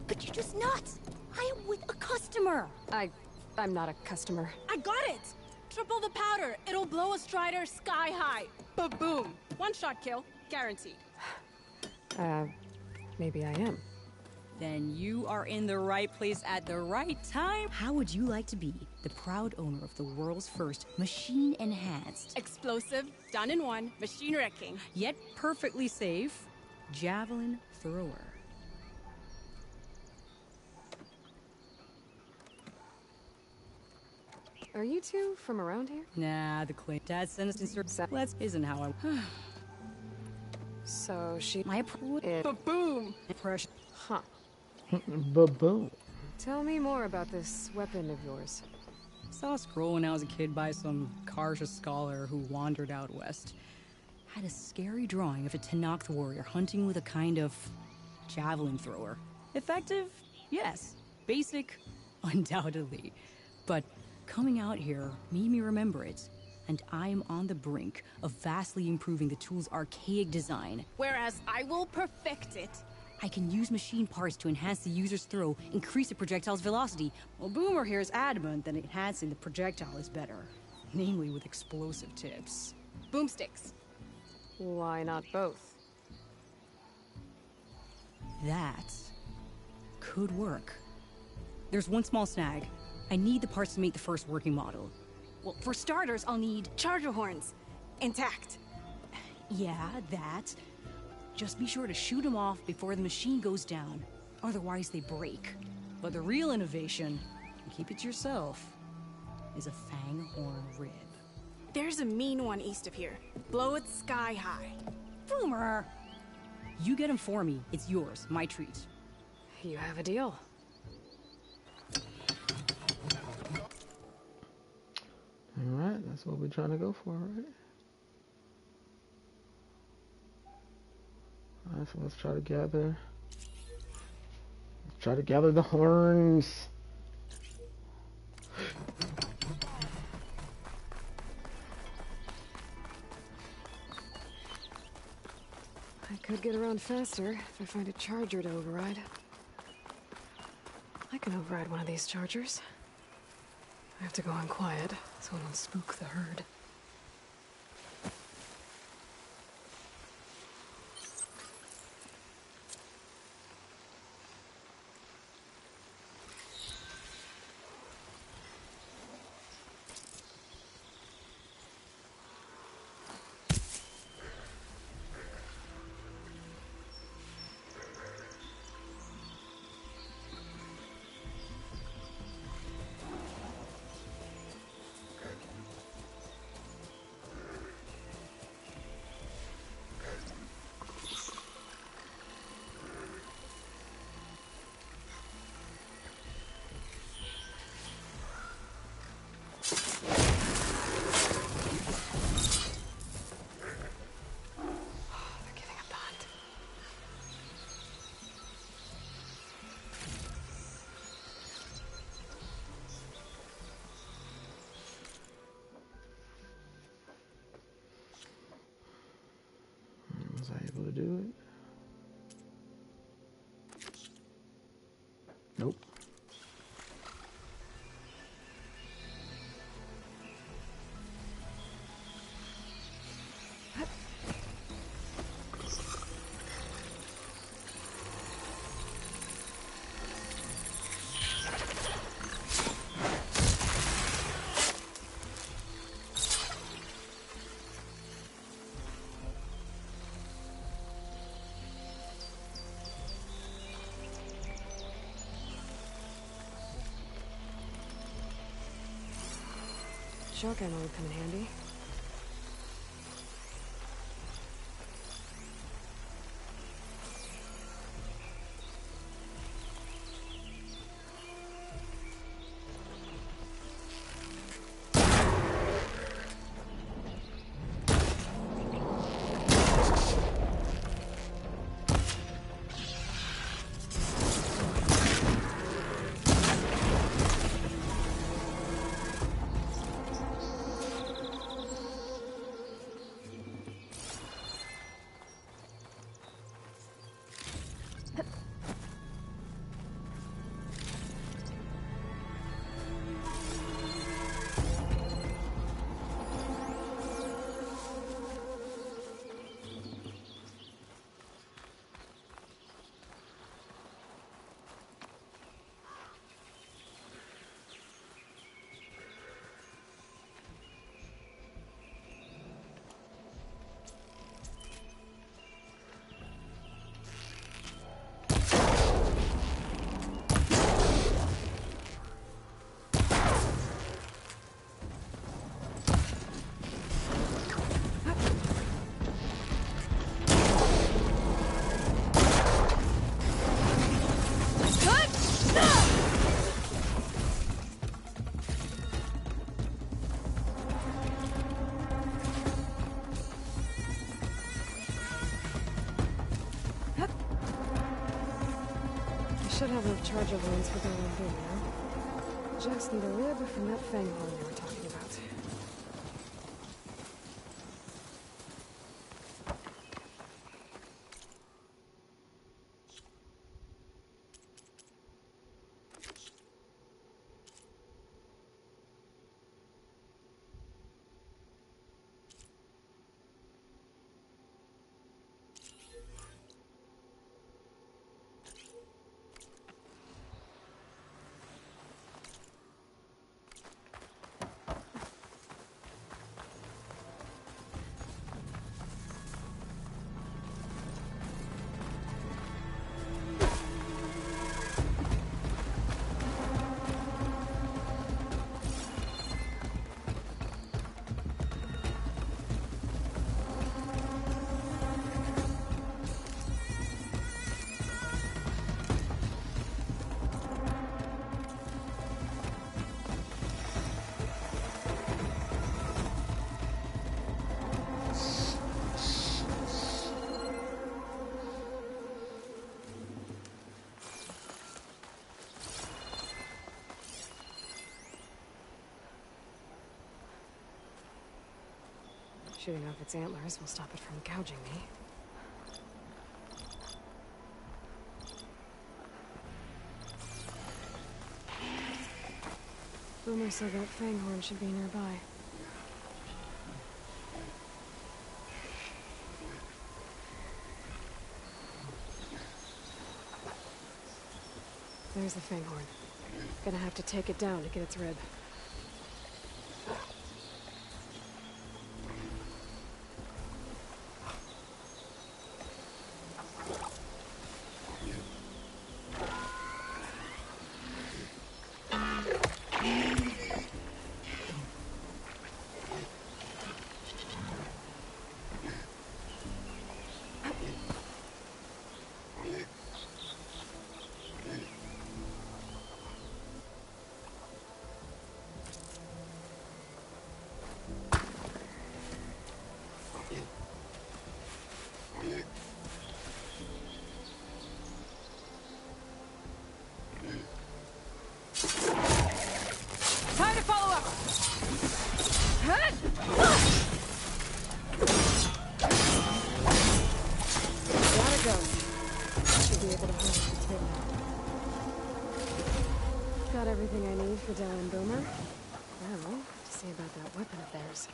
But you're just nuts! I am with a customer! I'm not a customer. I got it! Triple the powder. It'll blow a Strider sky high. Ba-boom. One shot kill. Guaranteed. Maybe I am. Then you are in the right place at the right time. How would you like to be the proud owner of the world's first machine-enhanced, Explosive, done in one, machine wrecking, yet perfectly safe, javelin thrower? Are you two from around here? Nah, the claim Dad sent us in search. Let's isn't how I. So she... My Ba-boom! impression. Huh. Ba-boom. Tell me more about this weapon of yours. Saw a scroll when I was a kid by some Karsha scholar who wandered out west. Had a scary drawing of a Tenakth warrior hunting with a kind of javelin thrower. Effective? Yes. Basic? Undoubtedly. But coming out here made me remember it. And I'm on the brink of vastly improving the tool's archaic design. Whereas I will perfect it. I can use machine parts to enhance the user's throw, increase the projectile's velocity. Well, Boomer here is adamant that enhancing the projectile is better. Namely with explosive tips. Boomsticks. Why not both? That could work. There's one small snag. I need the parts to make the first working model. Well, for starters, I'll need charger horns. Intact. Yeah, that. Just be sure to shoot them off before the machine goes down. Otherwise, they break. But the real innovation, and keep it to yourself, is a fang horn rib. There's a mean one east of here. Blow it sky high. Boomer! You get him for me. It's yours. My treat. You have a deal. Alright, that's what we're trying to go for, right? Alright, so let's try to gather the horns. I could get around faster if I find a charger to override. I can override one of these chargers. I have to go on quiet so I don't spook the herd. Was I able to do it? Nope. Shotgun would come in handy. Should have enough charger wounds for going in now. Just need a rib from that fang horn we were talking about. Shooting off its antlers will stop it from gouging me. Boomer said that fanghorn should be nearby. There's the fanghorn. Gonna have to take it down to get its rib. Got everything I need for Dell and Boomer. Now, to see about that weapon of theirs.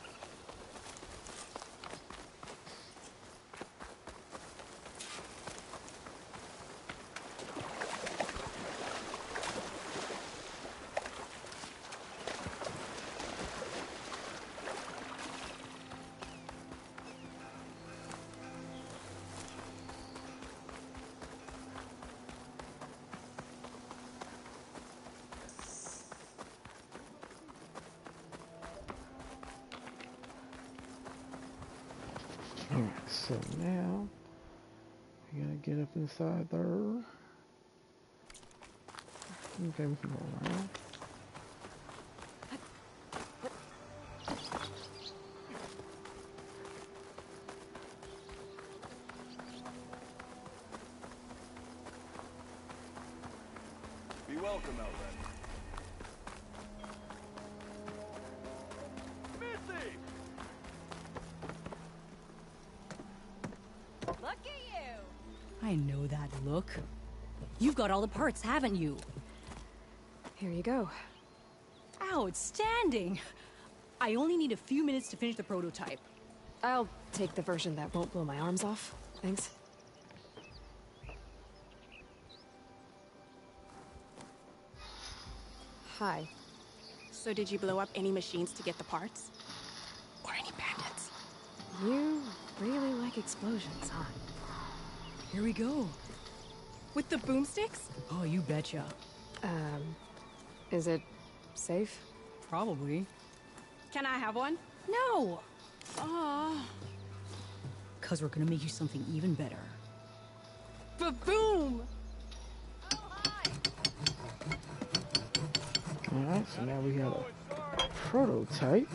Alright, so now we gotta get up inside there. Okay, we can go around. Be welcome, Elven. Look at you! I know that look. You've got all the parts, haven't you? Here you go. Outstanding! I only need a few minutes to finish the prototype. I'll take the version that won't blow my arms off. Thanks. Hi. So did you blow up any machines to get the parts? Or any bandits? You really like explosions, huh? Here we go. With the boomsticks? Oh, you betcha. Is it safe? Probably. Can I have one? No! Aw. 'Cause we're gonna make you something even better. Ba-boom! Alright, so now we got a prototype.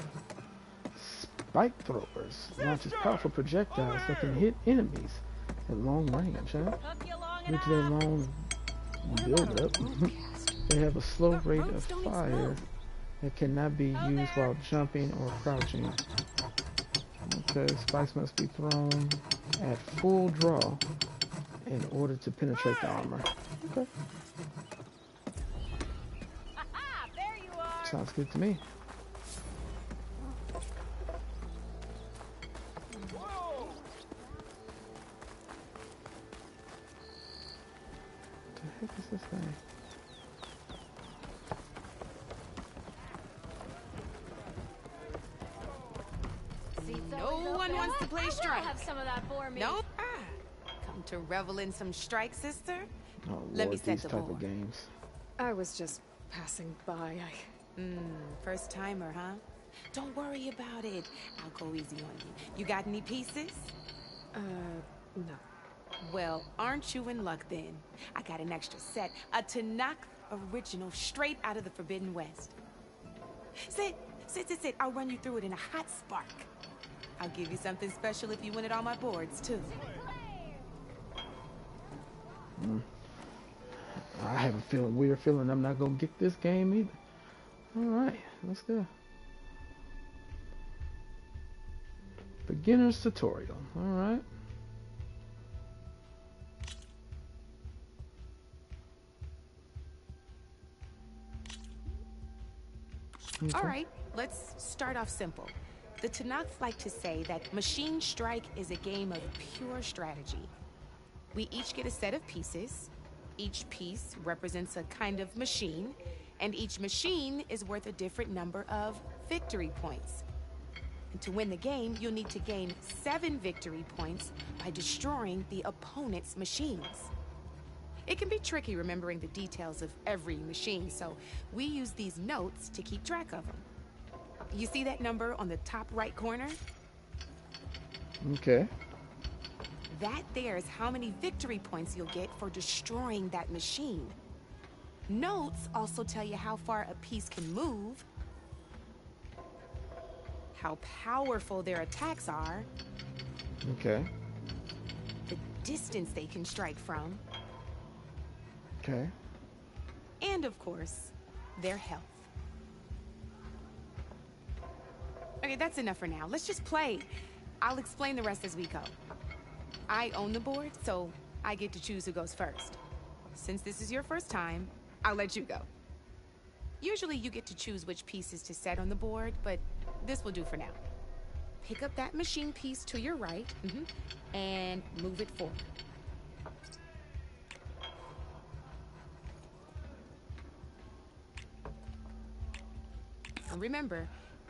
Spike throwers. Launches powerful projectiles that can hit enemies at long range, huh? Due to their long build up, they have a slow rate of fire that cannot be used while jumping or crouching. Okay, spikes must be thrown at full draw in order to penetrate the armor. Okay. Sounds good to me. What the heck is this thing? No one wants to play strike. Have some of that for me. Nope. Come to revel in some strike, sister? Oh Let me Lord, set these the type of board. games. I was just passing by. First timer, huh? Don't worry about it. I'll go easy on you. You got any pieces? No. Well, aren't you in luck then? I got an extra set, a Tanakh original straight out of the Forbidden West. Sit. I'll run you through it in a hot spark. I'll give you something special if you win it on my boards, too. I have a weird feeling I'm not gonna get this game either. Alright, let's go. Beginner's tutorial. Alright. Okay. All right, let's start off simple. The Tanakh like to say that Machine Strike is a game of pure strategy. We each get a set of pieces. Each piece represents a kind of machine, and each machine is worth a different number of victory points. And to win the game, you'll need to gain 7 victory points by destroying the opponent's machines. It can be tricky remembering the details of every machine, so we use these notes to keep track of them. You see that number on the top right corner? Okay. That there is how many victory points you'll get for destroying that machine. Notes also tell you how far a piece can move, how powerful their attacks are, Okay. the distance they can strike from, Okay. and of course, their health. Okay, that's enough for now. Let's just play. I'll explain the rest as we go. I own the board, so I get to choose who goes first. Since this is your first time, I'll let you go. Usually you get to choose which pieces to set on the board, but this will do for now. Pick up that machine piece to your right, and move it forward. And remember,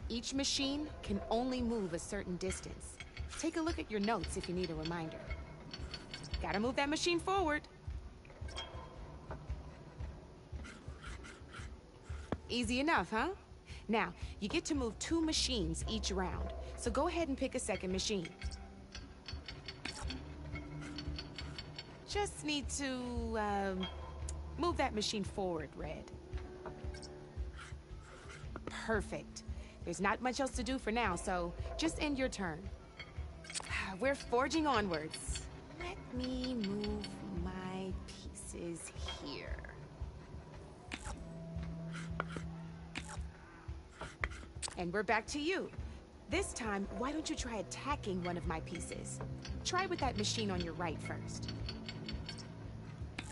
each machine can only move a certain distance. Take a look at your notes if you need a reminder. Gotta move that machine forward. Easy enough, huh? Now, you get to move 2 machines each round, so go ahead and pick a second machine. Just need to, move that machine forward, Red. Perfect. There's not much else to do for now, so just end your turn. We're forging onwards. Let me move my pieces here. And we're back to you. This time, why don't you try attacking one of my pieces? Try with that machine on your right first.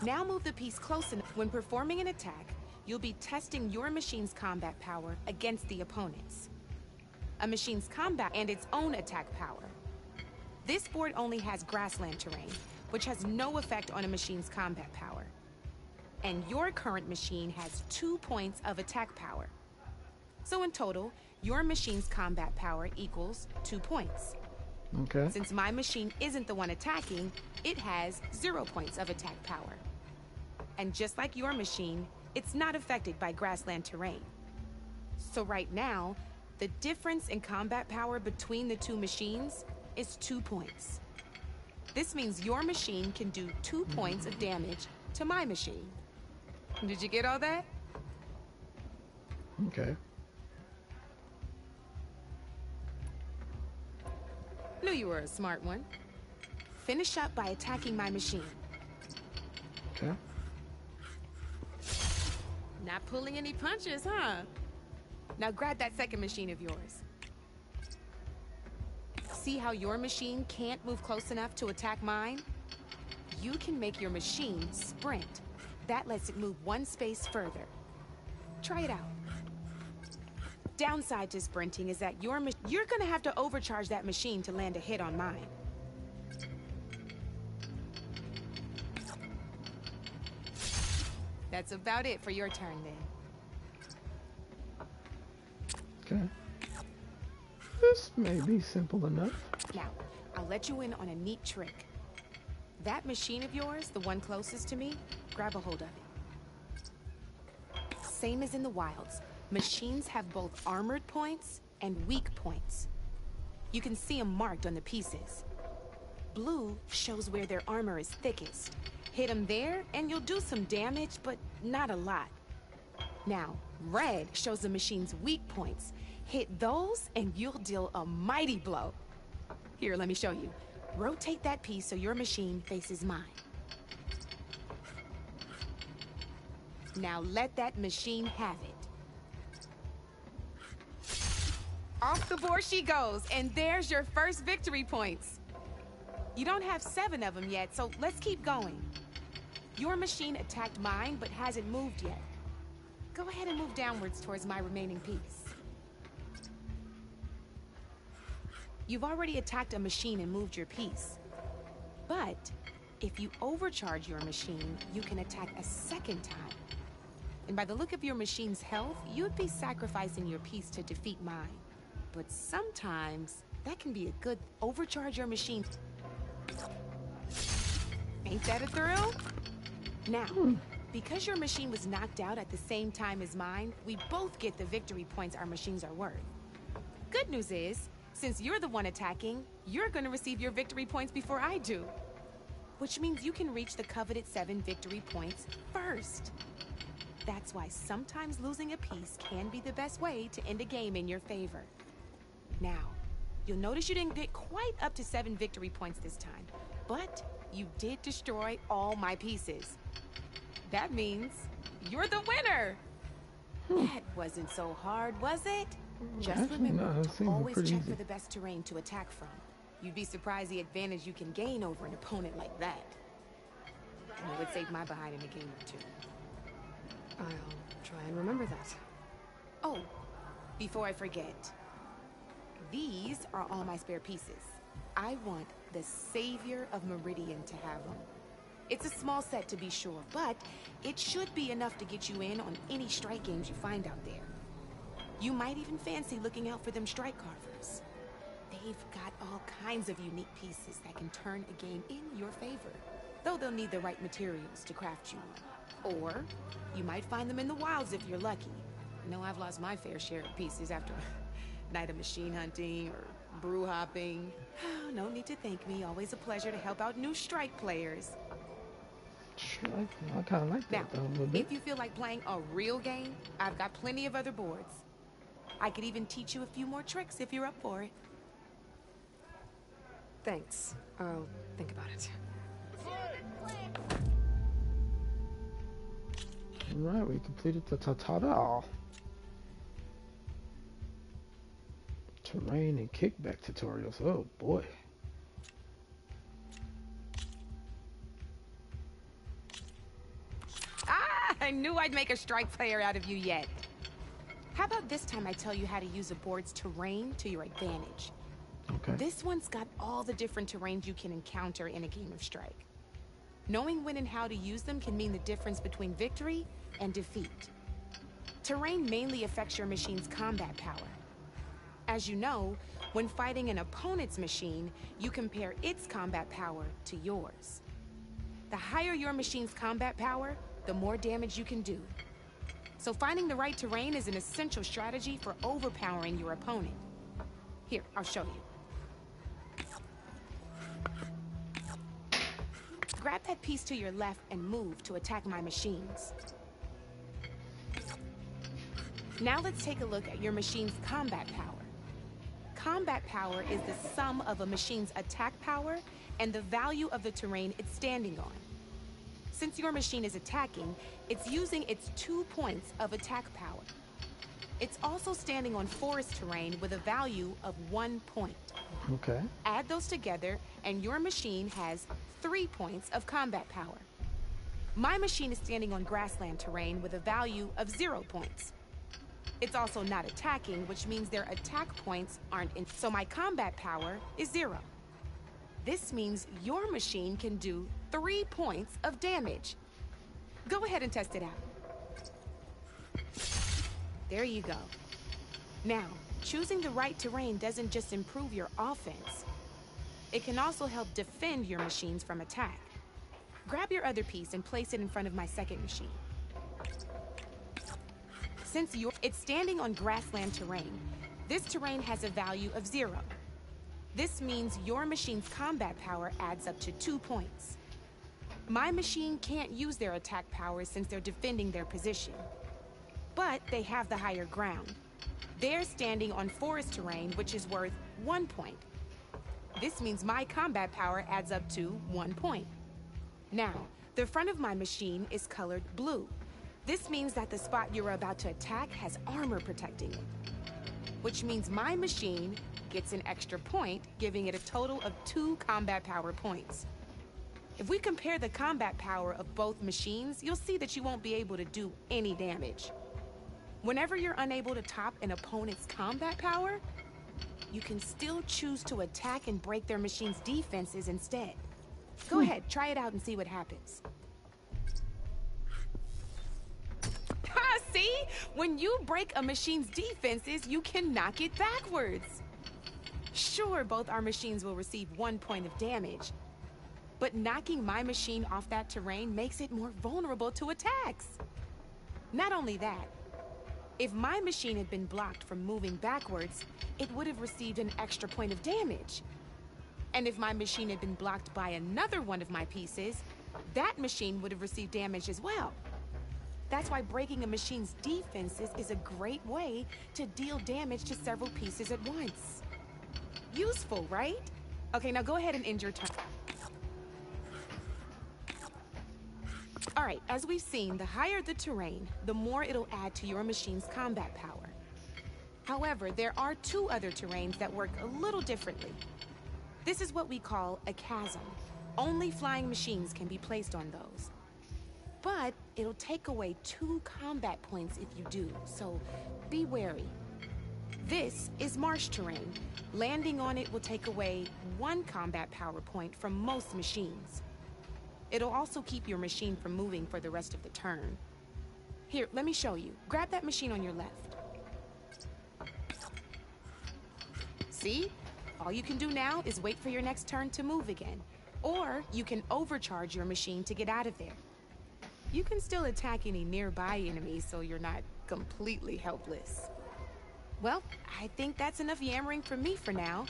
Now move the piece close enough. When performing an attack, you'll be testing your machine's combat power against the opponent's. A machine's combat and its own attack power. This board only has grassland terrain, which has no effect on a machine's combat power. And your current machine has 2 points of attack power. So in total, your machine's combat power equals 2 points. Okay. Since my machine isn't the one attacking, it has 0 points of attack power. And just like your machine, it's not affected by grassland terrain. So right now, the difference in combat power between the 2 machines is 2 points. This means your machine can do 2 points of damage to my machine. Did you get all that? Okay. Knew you were a smart one. Finish up by attacking my machine. Okay. Not pulling any punches, huh? Now grab that second machine of yours. See how your machine can't move close enough to attack mine? You can make your machine sprint. That lets it move 1 space further. Try it out. Downside to sprinting is that you're gonna have to overcharge that machine to land a hit on mine. That's about it for your turn, then. Okay. This may be simple enough. Now, I'll let you in on a neat trick. That machine of yours, the one closest to me, grab a hold of it. Same as in the wilds, machines have both armored points and weak points. You can see them marked on the pieces. Blue shows where their armor is thickest. Hit them there, and you'll do some damage, but not a lot. Now, red shows the machine's weak points. Hit those, and you'll deal a mighty blow. Here, let me show you. Rotate that piece so your machine faces mine. Now let that machine have it. Off the board she goes, and there's your first victory points. You don't have 7 of them yet, so let's keep going. Your machine attacked mine, but hasn't moved yet. Go ahead and move downwards towards my remaining piece. You've already attacked a machine and moved your piece. But if you overcharge your machine, you can attack a second time. And by the look of your machine's health, you'd be sacrificing your piece to defeat mine. But sometimes, that can be a good overcharge your machine. Ain't that a thrill? Now, because your machine was knocked out at the same time as mine, we both get the victory points our machines are worth. Good news is, since you're the one attacking, you're gonna receive your victory points before I do. Which means you can reach the coveted 7 victory points first. That's why sometimes losing a piece can be the best way to end a game in your favor. Now, you'll notice you didn't get quite up to 7 victory points this time, but you did destroy all my pieces. That means you're the winner! That wasn't so hard, was it? Just remember to always check for the best terrain to attack from. You'd be surprised the advantage you can gain over an opponent like that. And it would save my behind in a game or 2. I'll try and remember that. Oh, before I forget, these are all my spare pieces. I want the Savior of Meridian to have them. It's a small set to be sure, but it should be enough to get you in on any strike games you find out there. You might even fancy looking out for them strike carvers. They've got all kinds of unique pieces that can turn a game in your favor, though they'll need the right materials to craft you one. Or you might find them in the wilds if you're lucky. I know I've lost my fair share of pieces after a night of machine hunting or brew hopping. No need to thank me. Always a pleasure to help out new strike players. Strike? I kind of like that though, a little bit. If you feel like playing a real game, I've got plenty of other boards. I could even teach you a few more tricks if you're up for it. Thanks. I'll think about it. Alright, we completed the tutorial. Terrain and kickback tutorials. Oh boy. I knew I'd make a strike player out of you yet. How about this time I tell you how to use a board's terrain to your advantage? Okay. This one's got all the different terrains you can encounter in a game of strike. Knowing when and how to use them can mean the difference between victory and defeat. Terrain mainly affects your machine's combat power. As you know, when fighting an opponent's machine, you compare its combat power to yours. The higher your machine's combat power, the more damage you can do. So finding the right terrain is an essential strategy for overpowering your opponent. Here, I'll show you. Grab that piece to your left and move to attack my machines. Now let's take a look at your machine's combat power. Combat power is the sum of a machine's attack power and the value of the terrain it's standing on. Since your machine is attacking, it's using its 2 points of attack power. It's also standing on forest terrain with a value of 1 point. Okay. Add those together, and your machine has 3 points of combat power. My machine is standing on grassland terrain with a value of 0 points. It's also not attacking, which means their attack points aren't in, so my combat power is 0. This means your machine can do 3 points of damage. Go ahead and test it out. There you go. Now, choosing the right terrain doesn't just improve your offense. It can also help defend your machines from attack. Grab your other piece and place it in front of my second machine. Since it's standing on grassland terrain, this terrain has a value of 0. This means your machine's combat power adds up to 2 points. My machine can't use their attack powers since they're defending their position. But they have the higher ground. They're standing on forest terrain, which is worth 1 point. This means my combat power adds up to 1 point. Now, the front of my machine is colored blue. This means that the spot you're about to attack has armor protecting it, which means my machine gets an extra point, giving it a total of 2 combat power points. If we compare the combat power of both machines, you'll see that you won't be able to do any damage. Whenever you're unable to top an opponent's combat power, you can still choose to attack and break their machine's defenses instead. Go ahead, try it out and see what happens. See? When you break a machine's defenses, you can knock it backwards. Sure, both our machines will receive 1 point of damage, but knocking my machine off that terrain makes it more vulnerable to attacks. Not only that, if my machine had been blocked from moving backwards, it would have received an extra point of damage. And if my machine had been blocked by another one of my pieces, that machine would have received damage as well. That's why breaking a machine's defenses is a great way to deal damage to several pieces at once. Useful, right? Okay, now go ahead and end your turn. All right, as we've seen, the higher the terrain, the more it'll add to your machine's combat power. However, there are 2 other terrains that work a little differently. This is what we call a chasm. Only flying machines can be placed on those. But it'll take away 2 combat points if you do, so be wary. This is marsh terrain. Landing on it will take away 1 combat power point from most machines. It'll also keep your machine from moving for the rest of the turn. Here, let me show you. Grab that machine on your left. See? All you can do now is wait for your next turn to move again. Or you can overcharge your machine to get out of there. You can still attack any nearby enemies so you're not completely helpless. Well, I think that's enough yammering from me for now.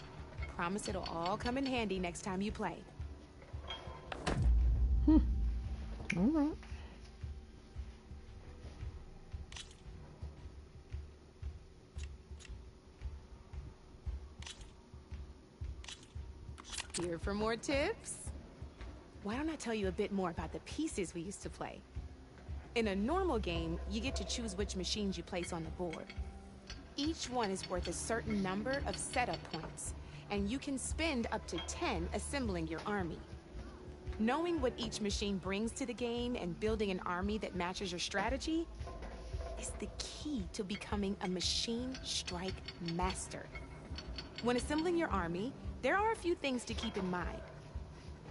Promise it'll all come in handy next time you play. All right. Here for more tips? Why don't I tell you a bit more about the pieces we used to play? In a normal game, you get to choose which machines you place on the board. Each one is worth a certain number of setup points, and you can spend up to 10 assembling your army. Knowing what each machine brings to the game and building an army that matches your strategy is the key to becoming a machine strike master. When assembling your army, there are a few things to keep in mind.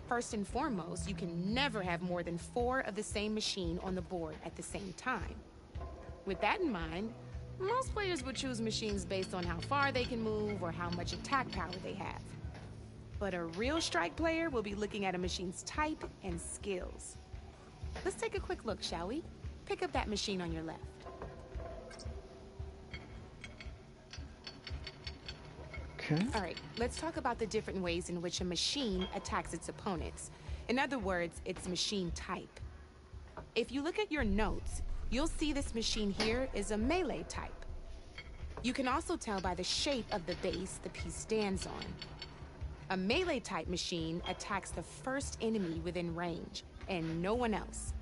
First and foremost, you can never have more than 4 of the same machine on the board at the same time. With that in mind, most players would choose machines based on how far they can move or how much attack power they have. But a real strike player will be looking at a machine's type and skills. Let's take a quick look, shall we? Pick up that machine on your left. Okay. All right, let's talk about the different ways in which a machine attacks its opponents. In other words, its machine type. If you look at your notes, you'll see this machine here is a melee type. You can also tell by the shape of the base the piece stands on. A melee type machine attacks the first enemy within range, and no one else.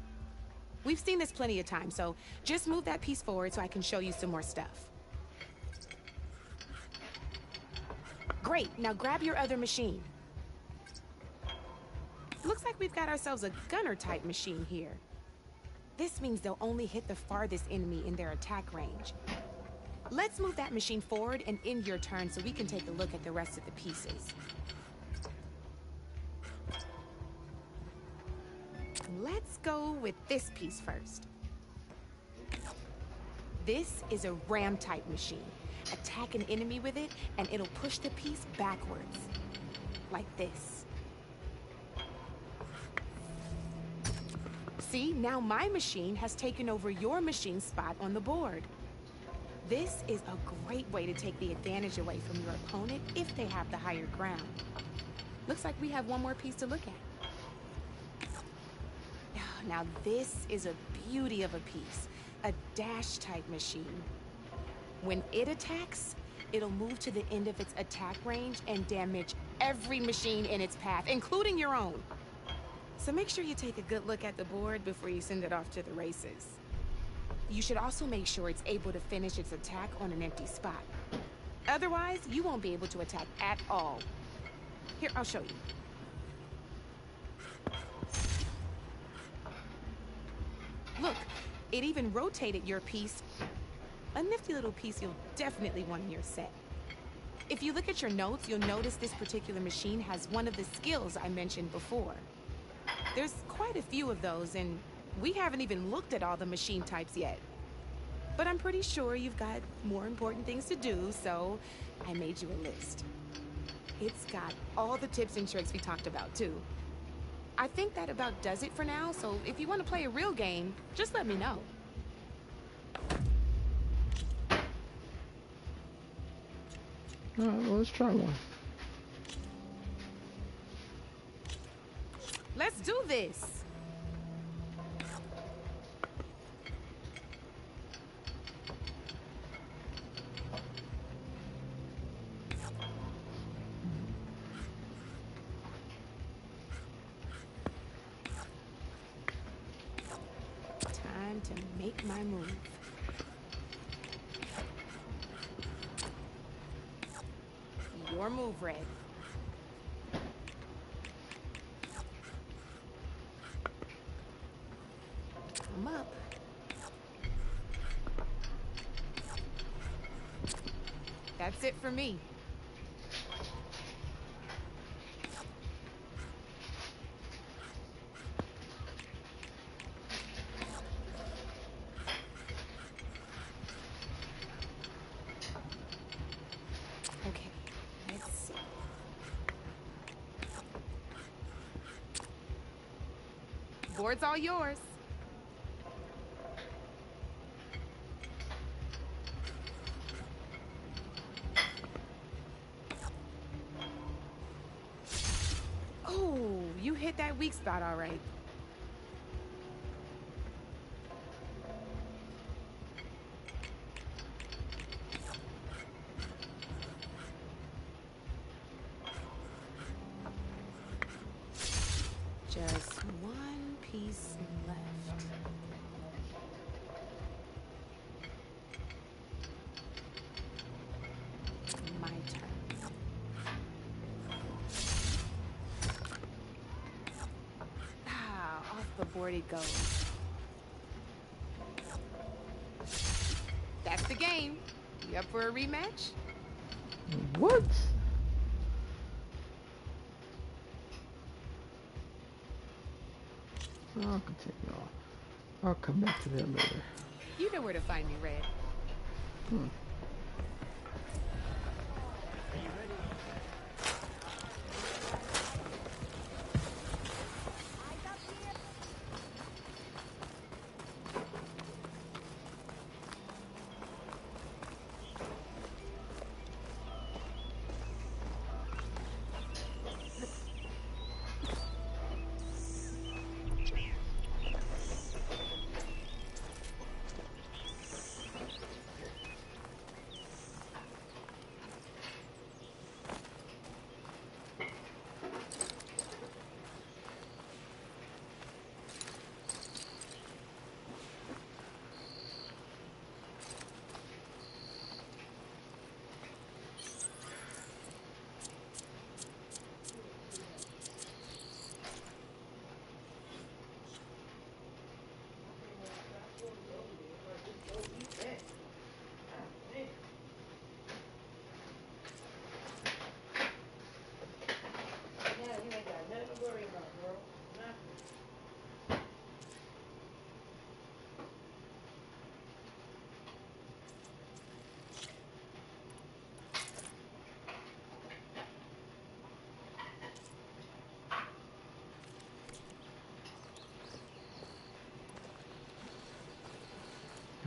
We've seen this plenty of times, so just move that piece forward so I can show you some more stuff. Great, now grab your other machine. Looks like we've got ourselves a gunner type machine here. This means they'll only hit the farthest enemy in their attack range. Let's move that machine forward and end your turn so we can take a look at the rest of the pieces. Let's go with this piece first. This is a ram type machine. Attack an enemy with it, and it'll push the piece backwards. Like this. See, now my machine has taken over your machine's spot on the board. This is a great way to take the advantage away from your opponent if they have the higher ground. Looks like we have one more piece to look at. Now this is a beauty of a piece. A dash type machine. When it attacks, it'll move to the end of its attack range and damage every machine in its path, including your own. So make sure you take a good look at the board before you send it off to the races. You should also make sure it's able to finish its attack on an empty spot. Otherwise, you won't be able to attack at all. Here, I'll show you. Look, it even rotated your piece. A nifty little piece you'll definitely want in your set. If you look at your notes, you'll notice this particular machine has one of the skills I mentioned before. There's quite a few of those, and we haven't even looked at all the machine types yet. But I'm pretty sure you've got more important things to do, so I made you a list. It's got all the tips and tricks we talked about, too. I think that about does it for now, so if you want to play a real game, just let me know. All right, well, let's try one. Let's do this. Time to make my move. Your move, Red. Come up. That's it for me. Okay, let's see. Board's all yours. Oh, you hit that weak spot all right. Just one piece left. My turn. Ah, off the board it goes. That's the game. You up for a rematch? What? I'll continue on. I'll come back to that later. You know where to find me, Red. Hmm.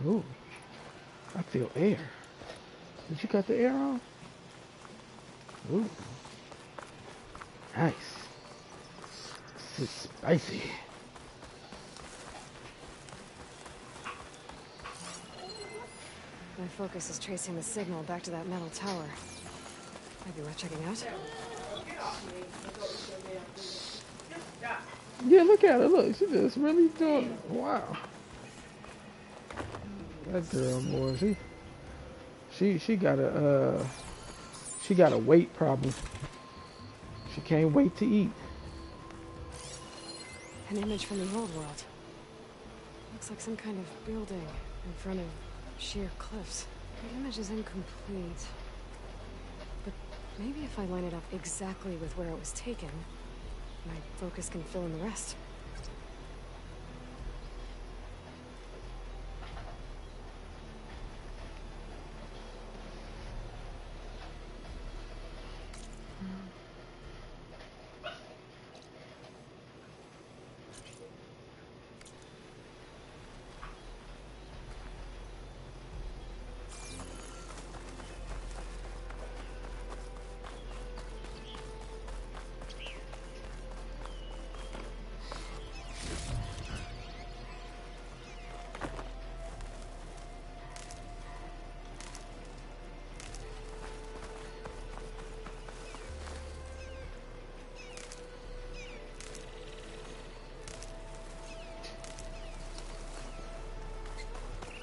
Ooh, I feel air. Did you cut the air on? Ooh, nice. This is spicy. My focus is tracing the signal back to that metal tower. Might be worth checking out. Yeah, look at her. Look, she just really doing. Wow. That girl, boy, she got a weight problem. She can't wait to eat. An image from the old world. Looks like some kind of building in front of sheer cliffs. The image is incomplete. But maybe if I line it up exactly with where it was taken, my focus can fill in the rest.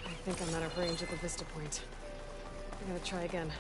I think I'm out of range at the vista point. I gotta try again.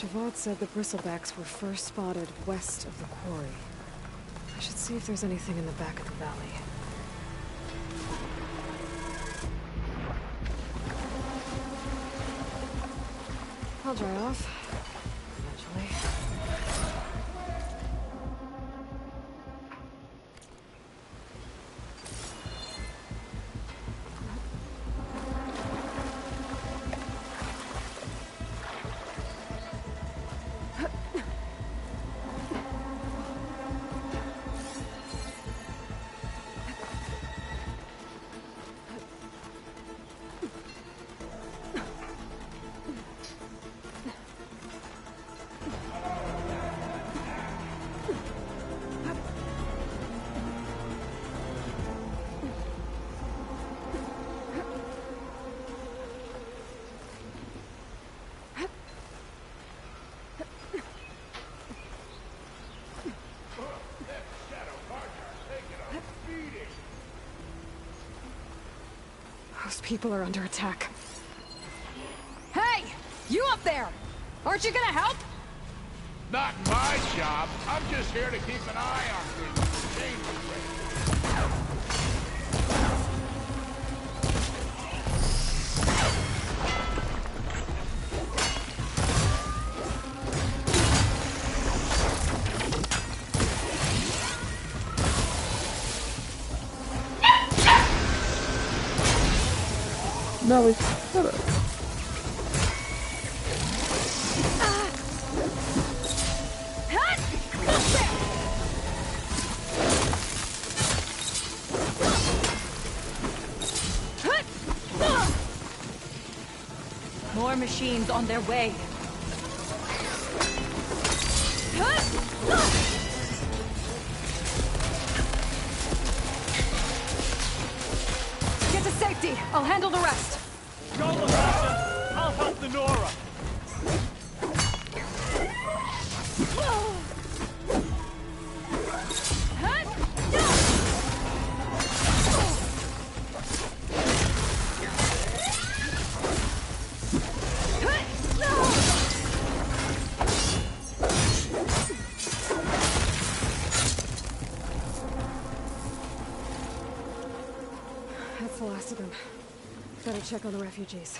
Javad said the bristlebacks were first spotted west of the quarry. I should see if there's anything in the back of the valley. I'll dry off. Eventually. Those people are under attack. Hey! You up there! Aren't you gonna help? Not my job. I'm just here to keep an eye on things. Dangerous. No, it's shut up. More machines on their way. Get to safety. I'll handle the rest. Go, Latasha! I'll help the Nora! That's the last of them. Better check on the refugees.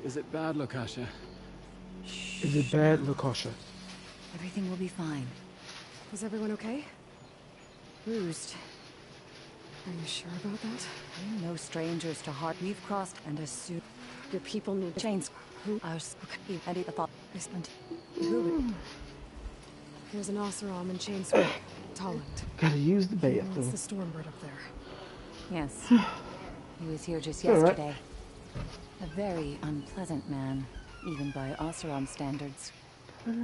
Is it bad, Lakasha? Is it bad, Lakasha? Everything will be fine. Is everyone okay? Bruised. Are you sure about that? We're no strangers to heart. We've crossed and assumed your people need chains. Who are and the thought. Who? There's an Oseram in Chainsway, Tolland. Gotta use the bathroom. That's the Stormbird up there. Yes. He was here just All right. yesterday. A very unpleasant man, even by Oseram standards.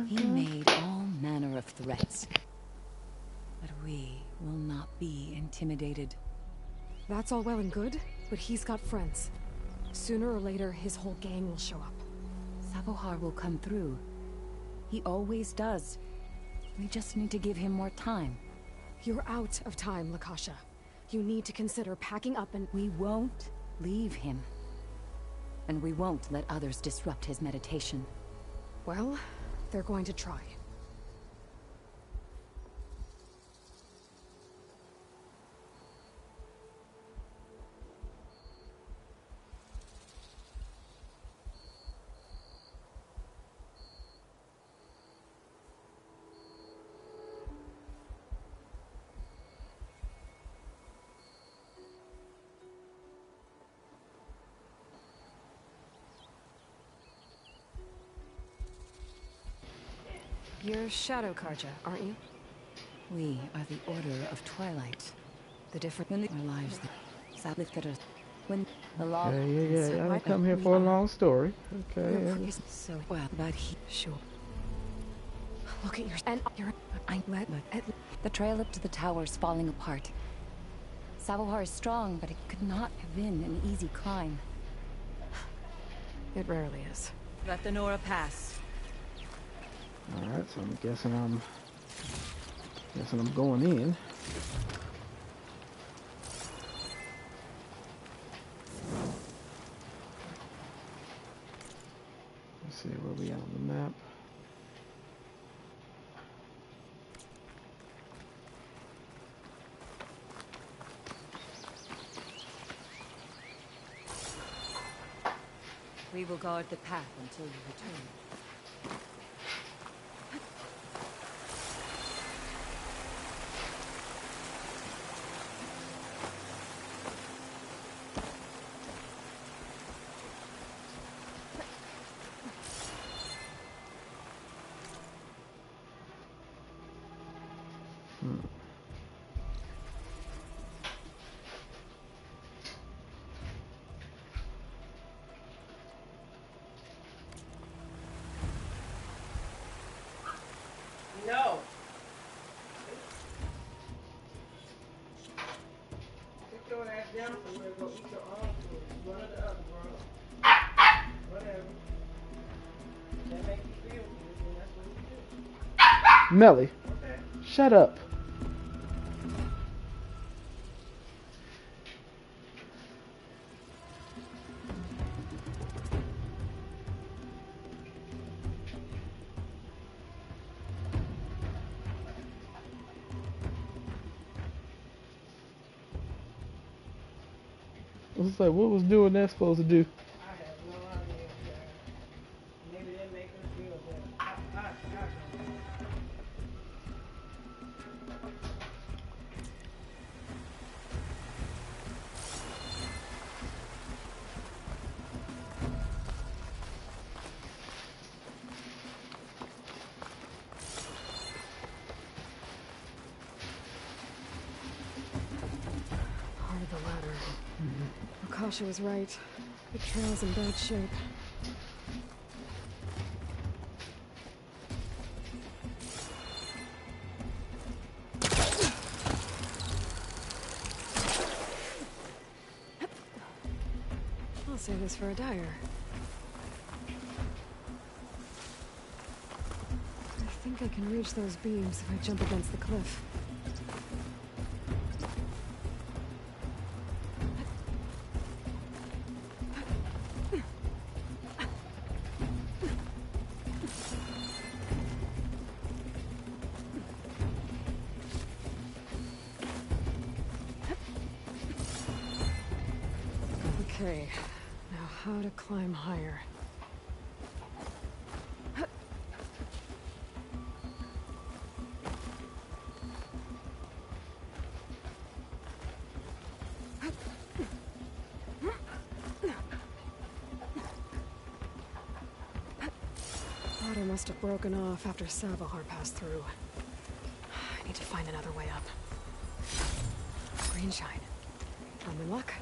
He made all manner of threats. But we will not be intimidated. That's all well and good, but he's got friends. Sooner or later, his whole gang will show up. Sabohar will come through. He always does. We just need to give him more time. You're out of time, Lakasha. You need to consider packing up and... We won't leave him. And we won't let others disrupt his meditation. Well, they're going to try. You're Shadow Karja, aren't you? We are the Order of Twilight. The different in our lives that lifted us when the law. Yeah. I come here for a long story. Okay. Yeah. So well, but he sure. Look at your and your. The trail up to the tower's falling apart. Sabohar is strong, but it could not have been an easy climb. It rarely is. Let the Nora pass. Alright, so I'm guessing I'm going in. Let's see where we are on the map. We will guard the path until you return. No. Take your ass down somewhere, go eat your own food. One or the other, bro. Whatever. That make you feel good, then that's what you do. Melly. Okay. Shut up. It's like, what was doing that supposed to do? I have no idea. Maybe that make us feel better. Part of the ladder. Akasha was right. The trail's in bad shape. I'll save this for a dyer. I think I can reach those beams if I jump against the cliff. Okay, now how to climb higher. Ladder must have broken off after Savahar passed through. I need to find another way up. Green shine. I'm in luck.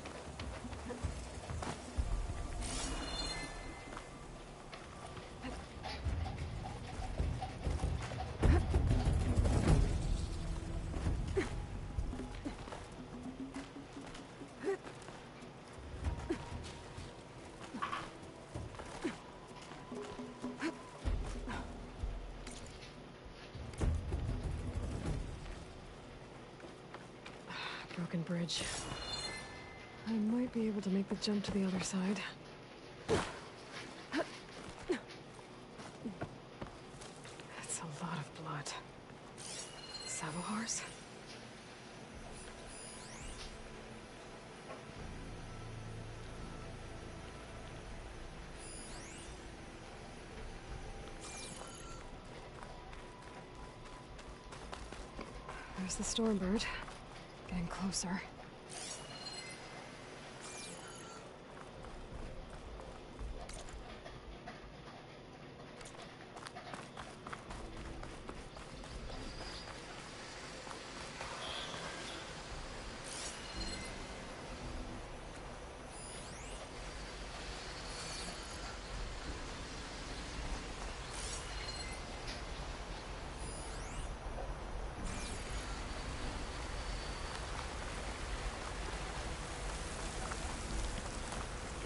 Broken bridge. I might be able to make the jump to the other side. That's a lot of blood. Savahars? There's the Stormbird. Getting closer.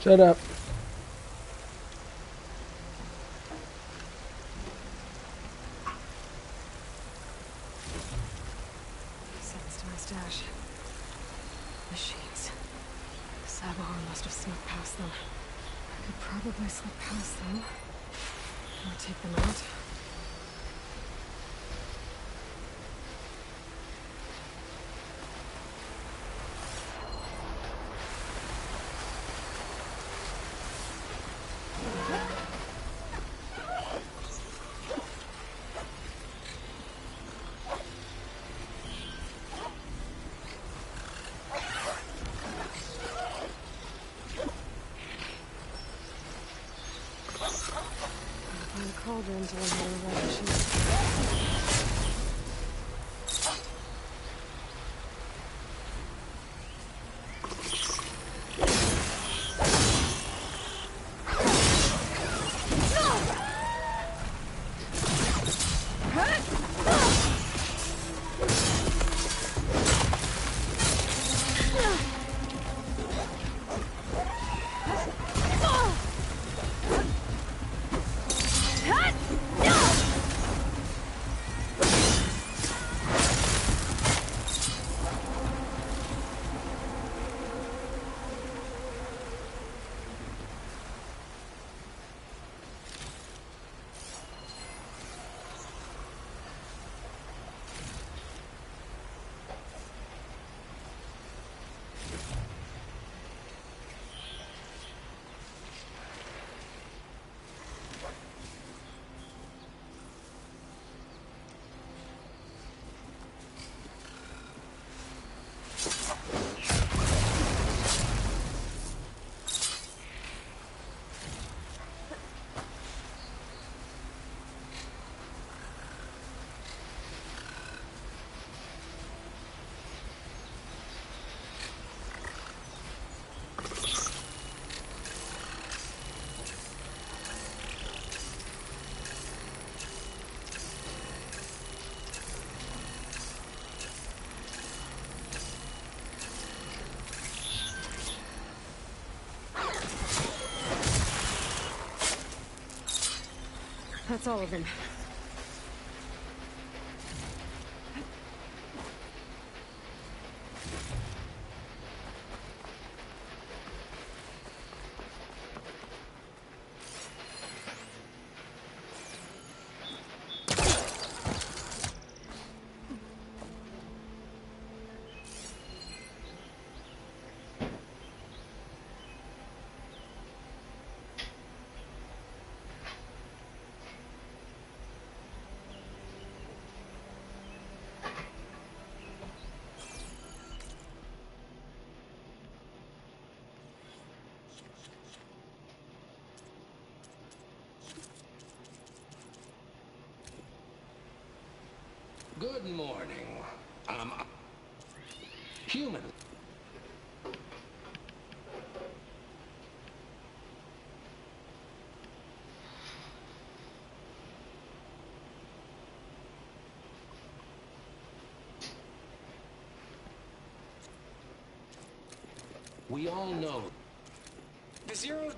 Shut up. stash. Machines. Sabahar must have snuck past them. I could probably slip past them. Or take them out. Cauldron to learn how to ride machines. That's all of them. Good morning. Human. We all know. The $0.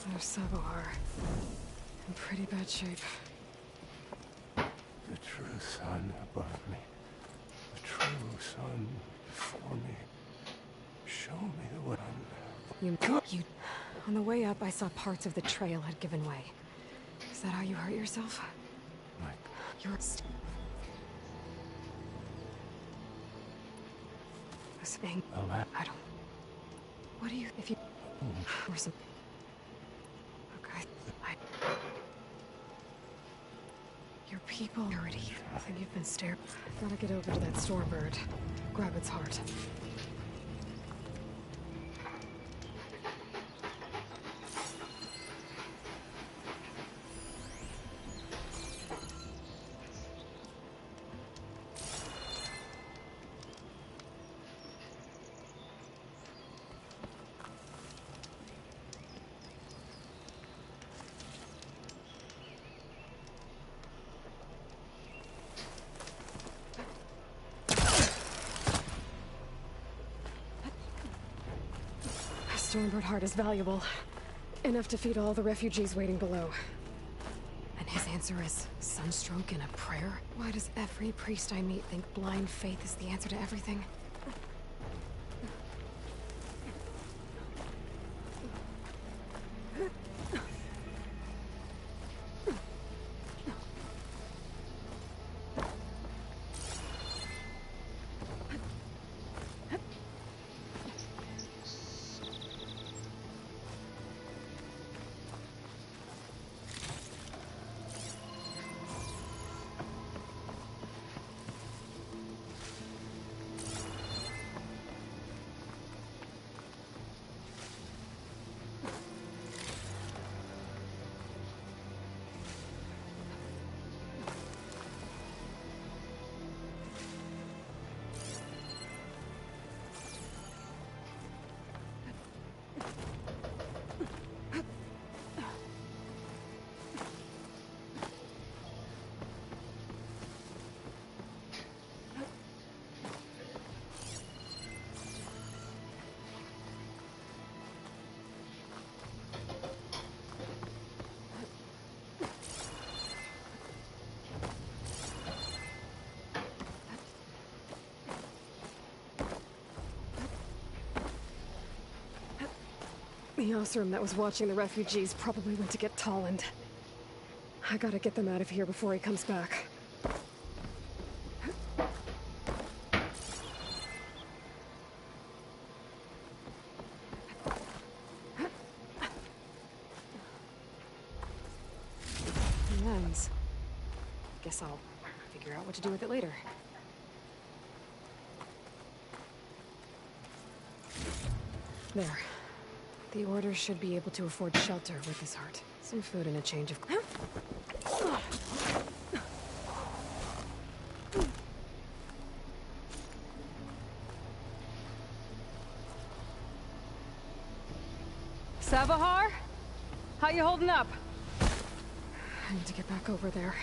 There's Sabahar. In pretty bad shape. The true sun above me. You... On the way up, I saw parts of the trail had given way. Is that how you hurt yourself? Mike. You're... Listening. Oh, man. I don't... What do you... If you... Or some... Okay. Your people already... I think you've been stared... Gotta get over to that Stormbird. Grab its heart. Stormbird heart is valuable. Enough to feed all the refugees waiting below. And his answer is sunstroke and a prayer? Why does every priest I meet think blind faith is the answer to everything? The Osram that was watching the refugees probably went to get Tolland. I gotta get them out of here before he comes back. Lens. Guess I'll figure out what to do with it later. There. The Order should be able to afford shelter with his heart. Some food and a change of... Savahar? How you holding up? I need to get back over there.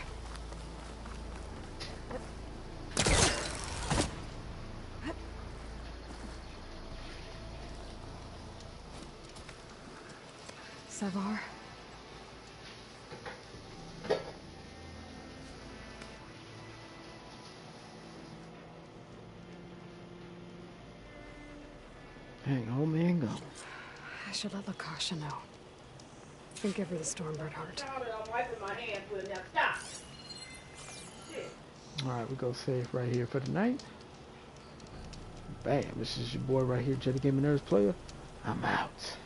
Savar. Hang on, man, go. I should let Lakasha know. And give her the Stormbird heart. Alright, we go safe right here for the night. Bam, this is your boy right here, Jedi Gaming Nerds Player. I'm out.